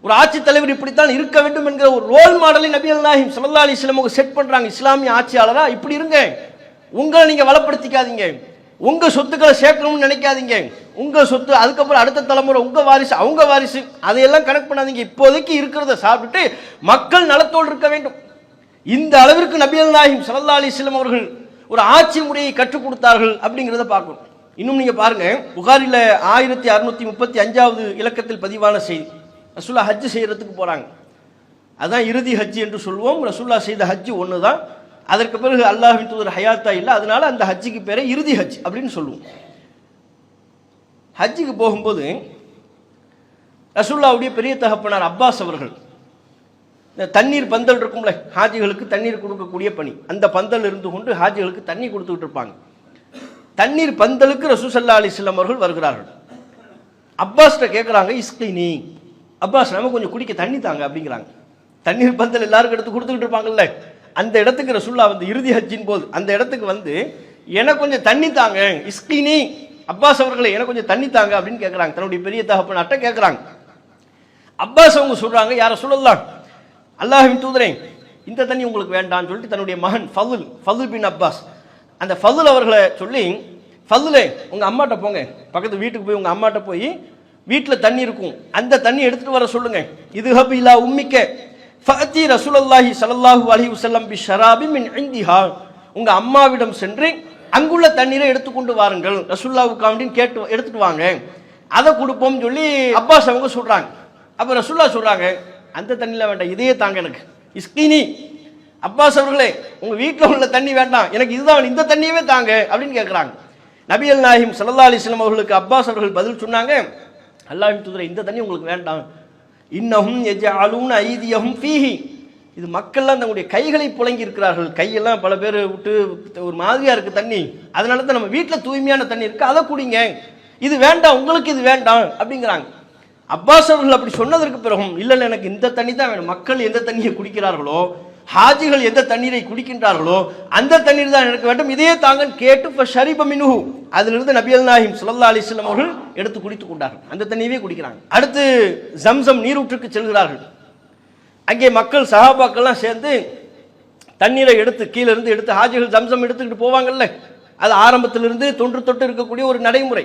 ஒரு ஆட்சி தலைவர் இப்படித்தான் இருக்க வேண்டும் என்கிற ஒரு ரோல் மாடலை நபிகள் நாயகம் ஸல்லல்லாஹு அலைஹி வஸல்லம் அவங்க செட் பண்றாங்க. இஸ்லாமிய ஆட்சியாளரா இப்படி இருங்க, உங்களை நீங்க வளப்படுத்திக்காதீங்க, உங்க சொத்துக்களை சேர்க்கணும்னு நினைக்காதீங்க, உங்க சொத்து அதுக்கப்புறம் அடுத்த தலைமுறை உங்க வாரிசு அவங்க வாரிசு அதையெல்லாம் கனெக்ட் பண்ணாதீங்க, இப்போதைக்கு இருக்கிறத சாப்பிட்டுட்டு மக்கள் நலத்தோடு இருக்க வேண்டும். இந்த அளவிற்கு நபிகள் நாயகம் ஸல்லல்லாஹு அலைஹி வஸல்லம் அவர்கள் ஒரு ஆட்சி முறையை கற்றுக் கொடுத்தார்கள் அப்படிங்கிறத பார்க்கணும். இன்னும் நீங்க பாருங்க, புகாரில 1635வது இலக்கத்தில் பதிவான செய்தி, ரசூலுல்லாஹ் ஹஜ் செய்யறதுக்கு போறாங்க. அதான் இறுதி ஹஜ் என்று சொல்லுவோம். ரசூலுல்லாஹ் செய்த ஹஜ் ஒன்று தான், அதற்கு பிறகு அல்லாஹ்வின் தூதர் ஹயாத்தா இல்லை, அதனால அந்த ஹஜ்ஜுக்கு பேரை இறுதி ஹஜ் அப்படின்னு சொல்லுவோம். ஹஜ்ஜுக்கு போகும்போது ரசூலுல்லாஹ்வுடைய பெரிய தகப்பனார் அப்பாஸ் அவர்கள் இந்த தண்ணீர் பந்தல் இருக்கும்ல, ஹாஜிகளுக்கு தண்ணீர் கொடுக்கக்கூடிய பணி, அந்த பந்தல் இருந்து கொண்டு ஹாஜிகளுக்கு தண்ணி கொடுத்துக்கிட்டு இருப்பாங்க. தண்ணீர் பந்தலுக்கு ரசூல் ஸல்லல்லாஹு அலைஹி வஸல்லம் அவர்கள் வருகிறார்கள். அப்பாஸ்கிட்ட கேட்குறாங்க, இஸ்கினி, அப்பாஸ் நமக்கு கொஞ்சம் குடிக்க தண்ணி தாங்க அப்படிங்கிறாங்க. தண்ணீர் பந்தல் எல்லாருக்கும் எடுத்து கொடுத்துக்கிட்டு இருப்பாங்கல்ல, அந்த இடத்துக்கு ரசூல்லா வந்து இறுதி ஹஜ்ஜின் போது அந்த இடத்துக்கு வந்து எனக்கு கொஞ்சம் தண்ணி தாங்க, இஸ்கினி, அப்பாஸ் அவர்களே எனக்கு கொஞ்சம் தண்ணி தாங்க அப்படின்னு கேட்குறாங்க. தன்னுடைய பெரிய தகப்பனாட்ட கேட்குறாங்க. அப்பாஸ் அவங்க சொல்றாங்க, யார சொல்லலாம், அல்லாஹ்வின் தூதரே இந்த தண்ணி உங்களுக்கு வேண்டாம்னு சொல்லிட்டு தன்னுடைய மகன் ஃபதுல் பின் அப்பாஸ், அந்த ஃபதுல் அவர்களை சொல்லி, ஃபதுலே உங்க அம்மாட்ட போங்க, பக்கத்து வீட்டுக்கு போய் உங்க அம்மாட்ட போய் வீட்டில் தண்ணி இருக்கும், அந்த தண்ணி எடுத்துட்டு வர சொல்லுங்க. இது ஹப் இலா உம்மிக்க ஃபஅதி ரசூலுல்லாஹி ஸல்லல்லாஹு அலைஹி வஸல்லம் பி ஷராபி மின் இந்திஹா, உங்க அம்மாவிடம் சென்று அங்குள்ள தண்ணீரை எடுத்துக்கொண்டு வாருங்கள், ரசூலுல்லாஹ்வுக்கு அப்படின்னு கேட்டு எடுத்துட்டு வாங்க, அதை கொடுப்போம்னு சொல்லி அப்பாஸ் அவங்க சொல்றாங்க. அப்ப ரசூலுல்லாஹ் சொல்றாங்க, அந்த தண்ணியில் வேண்டாம், இதையே தாங்க எனக்கு, இஸ்கினி, அப்பாஸ் அவர்களே உங்க வீட்டில் உள்ள தண்ணி வேண்டாம், எனக்கு இதுதான், இந்த தண்ணியவே தாங்க அப்படின்னு கேட்குறாங்க. நபிகள் நாயகம் ஸல்லல்லாஹு அலைஹி வஸல்லம் அவர்களுக்கு அப்பாஸ் அவர்கள் பதில் சொன்னாங்க, அல்லாஹ்வின் தூதரே இந்த தண்ணி உங்களுக்கு வேண்டாம், இன்னஹும் யஜஅலூன ஐதியஹும் ஃபீஹி, இது மக்கள்லாம் தங்களுடைய கைகளை புழங்கி இருக்கிறார்கள், கையெல்லாம் பல பேர் விட்டு ஒரு மாதிரியா இருக்கு தண்ணி, அதனால தான் நம்ம வீட்டில் தூய்மையான தண்ணி இருக்கு, அதை குடிங்க, இது வேண்டாம், உங்களுக்கு இது வேண்டாம் அப்படிங்கிறாங்க. அப்பாஸ் அவர்கள் அப்படி சொன்னதற்கு பிறகும் இல்லை எனக்கு இந்த தண்ணி தான் வேணும், மக்கள் எந்த தண்ணியை குடிக்கிறார்களோ, ஹாஜிகள் எந்த தண்ணீரை குடிக்கின்றார்களோ அந்த தண்ணீர் தான் எனக்கு வேண்டும், இதே தாங்கன்னு கேட்டு ஷரீப மின்ஹு, அதிலிருந்து நபிகள் நாயகம் ஸல்லல்லாஹு அலைஹி வஸல்லம் அவர்கள் எடுத்து குடித்துக் கொண்டார்கள், அந்த தண்ணியவே குடிக்கிறாங்க. அடுத்து ஜம்சம் நீரூற்றுக்கு செல்கிறார்கள். அங்கே மக்கள் சஹாபாக்கள்லாம் சேர்ந்து தண்ணீரை எடுத்து கீழே இருந்து எடுத்து ஹாஜிகள் ஜம்சம் எடுத்துக்கிட்டு போவாங்கல்ல, அது ஆரம்பத்திலிருந்து தொன்று தொட்டு இருக்கக்கூடிய ஒரு நடைமுறை.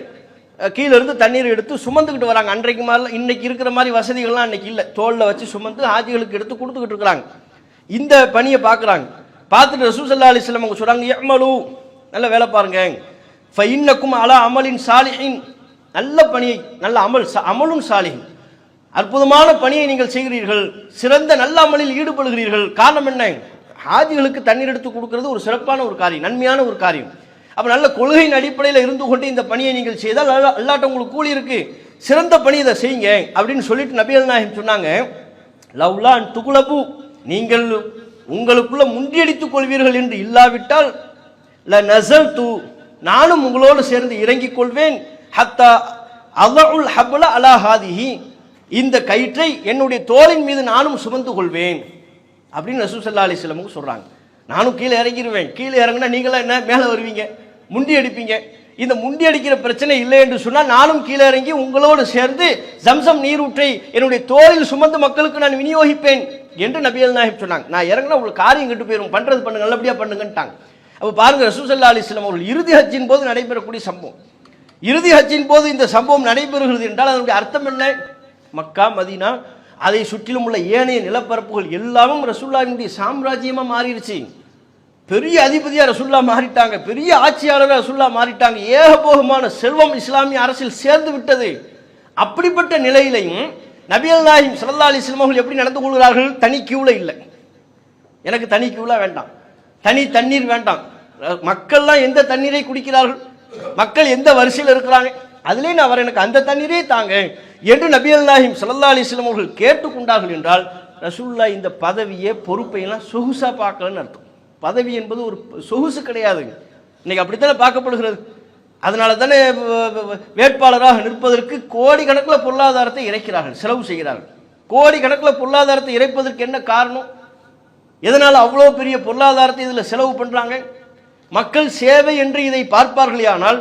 கீழே இருந்து தண்ணீர் எடுத்து சுமந்துக்கிட்டு வராங்க. அன்றைக்கு மாதிரி இன்னைக்கு இருக்கிற மாதிரி வசதிகள்லாம் அன்னைக்கு இல்லை, தோளில் வச்சு சுமந்து ஹாஜிகளுக்கு எடுத்து கொடுத்துக்கிட்டு இருக்கிறாங்க. இந்த பணியை பார்க்குறாங்க. பார்த்துட்டு ரசூல் ஸல்லல்லாஹு அலைஹி வஸல்லம் அவங்க சொல்றாங்க, யஅமலு, நல்ல வேலை பாருங்க, ஃபஇன்னக்கும் அலா அமலின் சாலிஹின், நல்ல பணியை, நல்ல அமலுன் சாலிஹின், அற்புதமான பணியை நீங்கள் செய்கிறீர்கள், சிறந்த நல்ல அமலில் ஈடுபடுகிறீர்கள். காரணம் என்ன, ஹாஜிகளுக்கு தண்ணீர் எடுத்து கொடுக்கிறது ஒரு சிறப்பான ஒரு காரியம், நன்மையான ஒரு காரியம். அப்போ நல்ல கொள்கையின் அடிப்படையில் இருந்து கொண்டு இந்த பணியை நீங்கள் செய்தால் அல்லாஹ் உங்களுக்கு கூலி இருக்கு, சிறந்த பணி இதை செய்யுங்க அப்படின்னு சொல்லிட்டு நபிகள் நாயகம் சொன்னாங்க, லவ்லா அன் துகுலபு, நீங்கள் உங்களுக்குள்ள முண்டியடித்துக் கொள்வீர்கள் என்று இல்லாவிட்டால் ல நஸல் து, நானும் உங்களோடு சேர்ந்து இறங்கிக் கொள்வேன், ஹத்தா அலஉல் ஹப்ல அலா ஹாதிஹி, இந்த கயிற்றை என்னுடைய தோளின் மீது நானும் சுமந்து கொள்வேன் அப்படின்னு ரசூல் ஸல்லல்லாஹு அலைஹி வஸல்லம் சொல்றாங்க. நானும் கீழே இறங்கிடுவேன், கீழே இறங்கினா நீங்களாம் என்ன மேலே வருவீங்க, முண்டி அடிப்பீங்க, இந்த முண்டி அடிக்கிற பிரச்சனை இல்லை என்று சொன்னால் நானும் கீழே இறங்கி உங்களோடு சேர்ந்து ஜம்சம் நீரூற்றை என்னுடைய தோளில் சுமந்து மக்களுக்கு நான் விநியோகிப்பேன் என்று நபிகள் நாயகம் சொன்னாங்க. நான் இறங்கினா உங்களுக்கு காரியம் கெட்டு போயிடும், பண்றது பண்ணுங்க, நல்லபடியா பண்ணுங்கன்ட்டாங்க. அப்போ பாருங்க, ரசூல் ஸல்லல்லாஹு அலைஹி வஸல்லம் அவர்கள் இறுதி ஹஜ்ஜின் போது நடைபெறக்கூடிய சம்பவம், இறுதி ஹஜ்ஜின் போது இந்த சம்பவம் நடைபெறுகிறது என்றால் அதனுடைய அர்த்தம் என்ன, மக்கா மதீனா அதை சுற்றிலும் உள்ள ஏனைய நிலப்பரப்புகள் எல்லாமும் ரசூலுல்லாஹினுடைய சாம்ராஜ்யமா மாறிடுச்சு, பெரிய அதிபதியா ரசூலுல்லாஹ் மாறிட்டாங்க, பெரிய ஆட்சியாளராக ரசூலுல்லாஹ் மாறிட்டாங்க, ஏகபோகமான செல்வம் இஸ்லாமிய அரசில் சேர்ந்து விட்டது. அப்படிப்பட்ட நிலையிலையும் நபிகள் நாயகம் ஸல்லல்லாஹு அலைஹி வஸல்லம் அவர்கள் எப்படி நடந்து கொள்கிறார்கள், தனி கியூல இல்லை, எனக்கு தனி கியூல வேண்டாம், தனி தண்ணீர் வேண்டாம், மக்கள்லாம் எந்த தண்ணீரை குடிக்கிறார்கள், மக்கள் எந்த வரிசையில் இருக்கிறாங்க, அதிலே நான் வர, எனக்கு அந்த தண்ணீரே தாங்க என்று நபிகள் நாயகம் ஸல்லல்லாஹு அலைஹி வஸல்லம் அவர்கள் கேட்டுக்கொண்டார்கள் என்றால் ரசூலுல்லாஹ் இந்த பதவியை பொறுப்பையெல்லாம் சொகுசா பார்க்கலன்னு அர்த்தம். பதவி என்பது ஒரு சொகுசு கிடையாது, இன்னைக்கு அப்படித்தானே பார்க்கப்படுகிறது. அதனால தானே வேட்பாளராக நிற்பதற்கு கோடிக்கணக்கில் பொருளாதாரத்தை இறைக்கிறார்கள், செலவு செய்கிறார்கள். கோடிக்கணக்கில் பொருளாதாரத்தை இறைப்பதற்கு என்ன காரணம், எதனால் அவ்வளோ பெரிய பொருளாதாரத்தை இதில் செலவு பண்ணுறாங்க? மக்கள் சேவை என்று இதை பார்ப்பார்களேயானால்,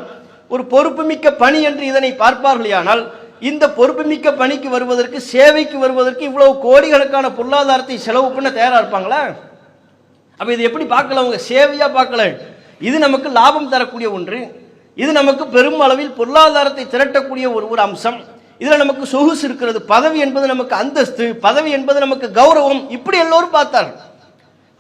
ஒரு பொறுப்புமிக்க பணி என்று இதனை பார்ப்பார்களேயானால், இந்த பொறுப்புமிக்க பணிக்கு வருவதற்கு, சேவைக்கு வருவதற்கு இவ்வளவு கோடிக்கணக்கான பொருளாதாரத்தை செலவு பண்ண தயாராக இருப்பாங்களா? அப்போ இது எப்படி பார்க்கல, அவங்க சேவையாக பார்க்கல, இது நமக்கு லாபம் தரக்கூடிய ஒன்று, இது நமக்கு பெரும் அளவில் பொருளாதாரத்தை திரட்டக்கூடிய ஒரு அம்சம், இதில் நமக்கு சொகுசு இருக்கிறது, பதவி என்பது நமக்கு அந்தஸ்து, பதவி என்பது நமக்கு கௌரவம், இப்படி எல்லோரும் பார்த்தார்கள்.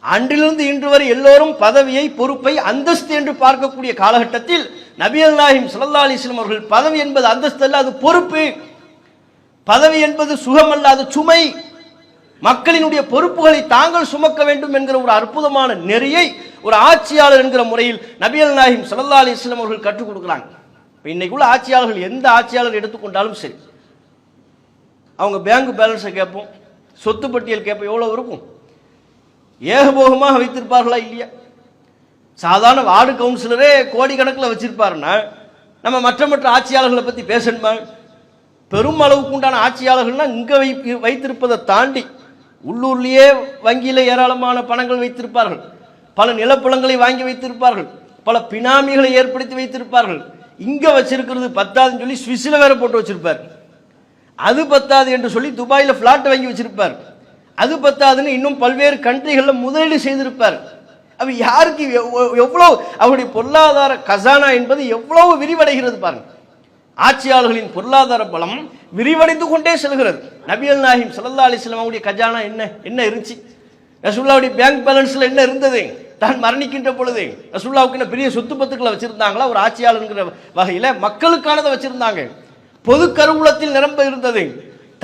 அன்றிலிருந்து இன்று வரை எல்லோரும் பதவியை, பொறுப்பை, அந்தஸ்து என்று பார்க்கக்கூடிய காலகட்டத்தில் நபிகள் நாயகம் ஸல்லல்லாஹு அலைஹி வஸல்லம் அவர்கள் பதவி என்பது அந்தஸ்து அல்ல, அது பொறுப்பு, பதவி என்பது சுகம் அல்ல, அது சுமை, மக்களினுடைய பொறுப்புகளை தாங்கள் சுமக்க வேண்டும் என்கிற ஒரு அற்புதமான நெறியை ஒரு ஆட்சியாளர் என்கிற முறையில் நபிகள் நாயகம் ஸல்லல்லாஹு அலைஹி வஸல்லம் அவர்கள் கற்றுக் கொடுக்குறாங்க. இன்னைக்குள்ள ஆட்சியாளர்கள் எந்த ஆட்சியாளர் எடுத்துக்கொண்டாலும் சரி, அவங்க பேங்க் பேலன்ஸை கேட்போம், சொத்து பட்டியல் கேட்ப எவ்வளவு இருக்கும்? ஏகபோகமாக வைத்திருப்பார்களா இல்லையா? சாதாரண வார்டு கவுன்சிலரே கோடிக்கணக்கில் வச்சிருப்பாருன்னா நம்ம மற்ற ஆட்சியாளர்களை பற்றி பேசணுமா? பெரும் அளவுக்கு உண்டான ஆட்சியாளர்கள்னா இங்கே வைத்திருப்பதை தாண்டி உள்ளூர்லேயே வங்கியில் ஏராளமான பணங்கள் வைத்திருப்பார்கள், பல நிலப்பழங்களை வாங்கி வைத்திருப்பார்கள், பல பினாமிகளை ஏற்படுத்தி வைத்திருப்பார்கள். இங்கே வச்சிருக்கிறது பத்தாதுன்னு சொல்லி சுவிஸில் வேற போட்டு வச்சிருப்பார். அது பத்தாது என்று சொல்லி துபாயில் ஃப்ளாட் வாங்கி வச்சிருப்பார். அது பத்தாதுன்னு இன்னும் பல்வேறு கண்ட்ரிகளில் முதலீடு செய்திருப்பார். அப்ப யாருக்கு எவ்வளவு அவருடைய பொருளாதார கசானா என்பது எவ்வளவு விரிவடைகிறது பாருங்க. ஆட்சியாளர்களின் பொருளாதார பலம் விரிவடைந்து கொண்டே செல்கிறது. நபிகள் நாயகம் ஸல்லல்லாஹு அலைஹி வஸல்லம் அவருடைய கஜானா என்ன இருந்துச்சு? ரசூலுல்லாஹ்வுடைய பேங்க் பேலன்ஸ்ல என்ன இருந்தது? தான் மரணிக்கின்ற பொழுது ரசூலுல்லாஹ்வுக்கு பெரிய சொத்து பத்துக்களை வச்சிருந்தாங்களா? ஒரு ஆட்சியாளர்ங்கிற வகையில மக்களுக்கானதை வச்சிருந்தாங்க. பொது கருவூலத்தில் நிரம்ப இருந்தது.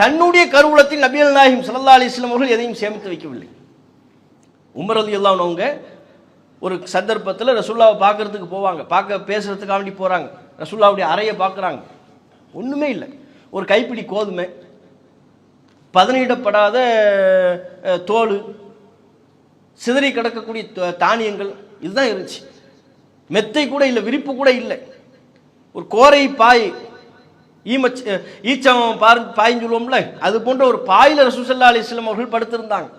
தன்னுடைய கருவூலத்தில் நபிகள் நாயகம் ஸல்லல்லாஹு அலைஹி வஸல்லம் அவர்கள் எதையும் சேமித்து வைக்கவில்லை. உமர் ரலியல்லாஹு அன்ஹு அவங்க ஒரு சந்தர்ப்பத்தில் ரசூலுல்லாஹ்வை பார்க்கறதுக்கு போவாங்க, பேசுறதுக்காக வேண்டி போறாங்க. ரசூலுல்லாஹ்வுடைய அறையை பார்க்குறாங்க, ஒன்றுமே இல்லை. ஒரு கைப்பிடி கோதுமை, பதனிடப்படாத தோல், சிதறி கிடக்கக்கூடிய தானியங்கள், இதுதான் இருந்துச்சு. மெத்தை கூட இல்லை, விரிப்பு கூட இல்லை. ஒரு கோரை பாய், ஈச்சம் பாயின்னு சொல்லுவோம்ல, அது போன்ற ஒரு பாயில் ரசூல் ஸல்லல்லாஹு அலைஹி வஸல்லம் அவர்கள் படுத்திருந்தாங்க.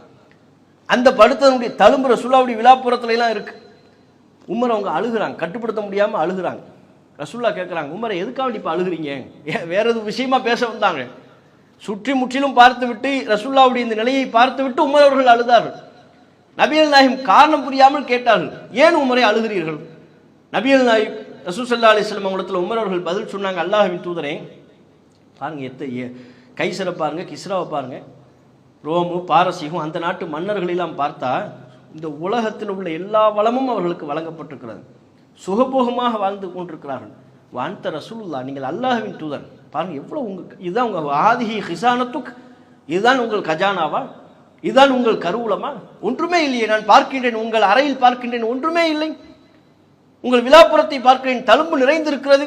அந்த படுத்தனுடைய தழும்பு ரசூலுல்லாஹ்வுடைய விலாப்புறத்துல எல்லாம் இருக்கு. உமர் அவங்க அழுகுறாங்க, கட்டுப்படுத்த முடியாமல் அழுகுறாங்க. ரசூலுல்லாஹ் கேட்குறாங்க, உமரை எதுக்காக இப்போ அழுகுறீங்க? வேற எது விஷயமா பேச வந்தாங்க. சுற்றி முற்றிலும் பார்த்து விட்டு ரசூலுல்லாஹ்வுடைய இந்த நிலையை பார்த்து விட்டு உமர் அவர்கள் அழுதார்கள். நபிகள் நாயகம் காரணம் புரியாமல் கேட்டார்கள், ஏன் உமரை அழுகிறீர்கள்? நபிகள் நாயகம் ரசூல் ஸல்லல்லாஹு அலைஹி வஸல்லம் அவங்களிடத்தில் உமர் அவர்கள் பதில் சொன்னாங்க, அல்லாஹ்வின் தூதரே, பாருங்க கைசரை பாருங்க, கிஸ்ராவை பாருங்க, ரோமு பாரசீகம் அந்த நாட்டு மன்னர்களெல்லாம் பார்த்தா இந்த உலகத்தில் உள்ள எல்லா வளமும் அவர்களுக்கு வழங்கப்பட்டிருக்கிறது, சுகபோகமாக வாழ்ந்து கொண்டிருக்கிறார்கள். வான்த ரசூலுல்லாஹ், நீங்கள் அல்லாஹ்வின் தூதர், பாருங்க எவ்வளவு இதுதான் உங்க ஆதிஹி ஹிசானத்துக், இதுதான் உங்கள் கஜானாவா, இதுதான் உங்கள் கருவூலமா? ஒன்றுமே இல்லையே. நான் பார்க்கின்றேன், உங்கள் அறையில் பார்க்கின்றேன், ஒன்றுமே இல்லை. உங்கள் விலாப்புறத்தை பார்க்கிறேன், தழும்பு நிறைந்திருக்கிறது.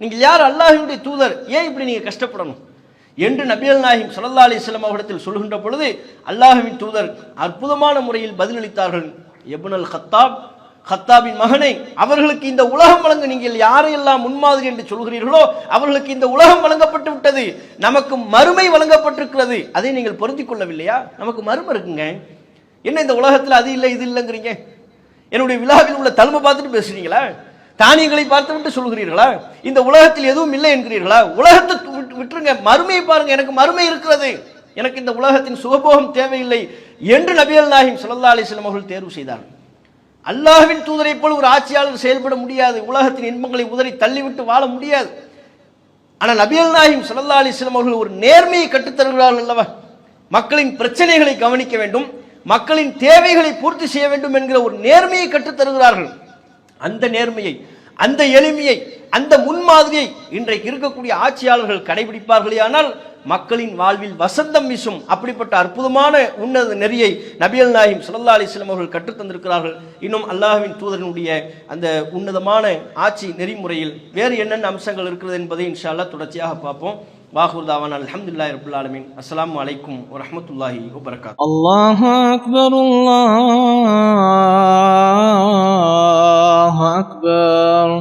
நீங்கள் யார்? அல்லாஹ்வினுடைய தூதர், ஏன் இப்படி நீங்க கஷ்டப்படணும் என்று நபிகள் நாயகம் ஸல்லல்லாஹு அலைஹி வஸல்லம் அவரிடத்தில் சொல்கின்ற பொழுது அல்லாஹ்வின் தூதர் அற்புதமான முறையில் பதிலளித்தார்கள். இப்னுல் கத்தாபின் மகனை, அவர்களுக்கு இந்த உலகம் வழங்க நீங்கள் யாரையெல்லாம் முன்மாதிரி என்று சொல்கிறீர்களோ அவர்களுக்கு இந்த உலகம் வழங்கப்பட்டு விட்டது, நமக்கு மறுமை வழங்கப்பட்டிருக்கிறது. அதை நீங்கள் பொருந்திக் கொள்ளவில்லையா? நமக்கு மறுமை இருக்குங்க, என்ன இந்த உலகத்தில் அது இல்லை இது இல்லைங்கிறீங்க? என்னுடைய விழாவில் உள்ள தழும்பை பார்த்துட்டு பேசுறீங்களா? தானியங்களை பார்த்து விட்டு சொல்கிறீர்களா? இந்த உலகத்தில் எதுவும் இல்லை என்கிறீர்களா? உலகத்தை விட்டுருங்க, மறுமையை பாருங்க, எனக்கு மறுமை இருக்கிறது, எனக்கு இந்த உலகத்தின் சுகபோகம் தேவையில்லை என்று நபிகள் நாயகம் ஸல்லல்லாஹு அலைஹி வஸல்லம் அவர்கள் தேர்வு செய்தார்கள். அல்லாஹ்வின் தூதரை போல் ஒரு ஆட்சியாளர் செயல்பட முடியாது, உலகத்தின் இன்பங்களை உதறி தள்ளிவிட்டு வாழ முடியாது. ஆனால் நபிகள் நாயகம் ஸல்லல்லாஹு அலைஹி வஸல்லம் அவர்கள் ஒரு நேர்மையை கற்றுத்தருகிறார்கள் அல்லவா? மக்களின் பிரச்சனைகளை கவனிக்க வேண்டும், மக்களின் தேவைகளை பூர்த்தி செய்ய வேண்டும் என்கிற ஒரு நேர்மையை கற்றுத்தருகிறார்கள். அந்த நேர்மையை, அந்த எளிமையை, அந்த முன்மாதிரியை இன்றைக்கு இருக்கக்கூடிய ஆட்சியாளர்கள் கடைபிடிப்பார்களேயானால் மக்களின் வாழ்வில் வசந்தம் வீசும். அப்படிப்பட்ட அற்புதமான உன்னத நெறியை நபிகள் நாயகம் ஸல்லல்லாஹு அலைஹி வஸல்லம் அவர்கள் கற்றுத் தந்திருக்கிறார்கள். இன்னும் அல்லாஹ்வின் தூதரினுடைய அந்த உன்னதமான ஆட்சி நெறிமுறையில் வேறு என்னென்ன அம்சங்கள் இருக்கிறது என்பதை இன்ஷா அல்லாஹ் தொடர்ச்சியாக பார்ப்போம். வாஹிரு தாவானா அல்ஹம்துலில்லாஹி ரப்பில் ஆலமீன். அஸ்ஸலாமு அலைக்கும் வரஹ்மத்துல்லாஹி வபரகாத்துஹு. அல்லாஹு அக்பர், அல்லாஹு அக்பர்.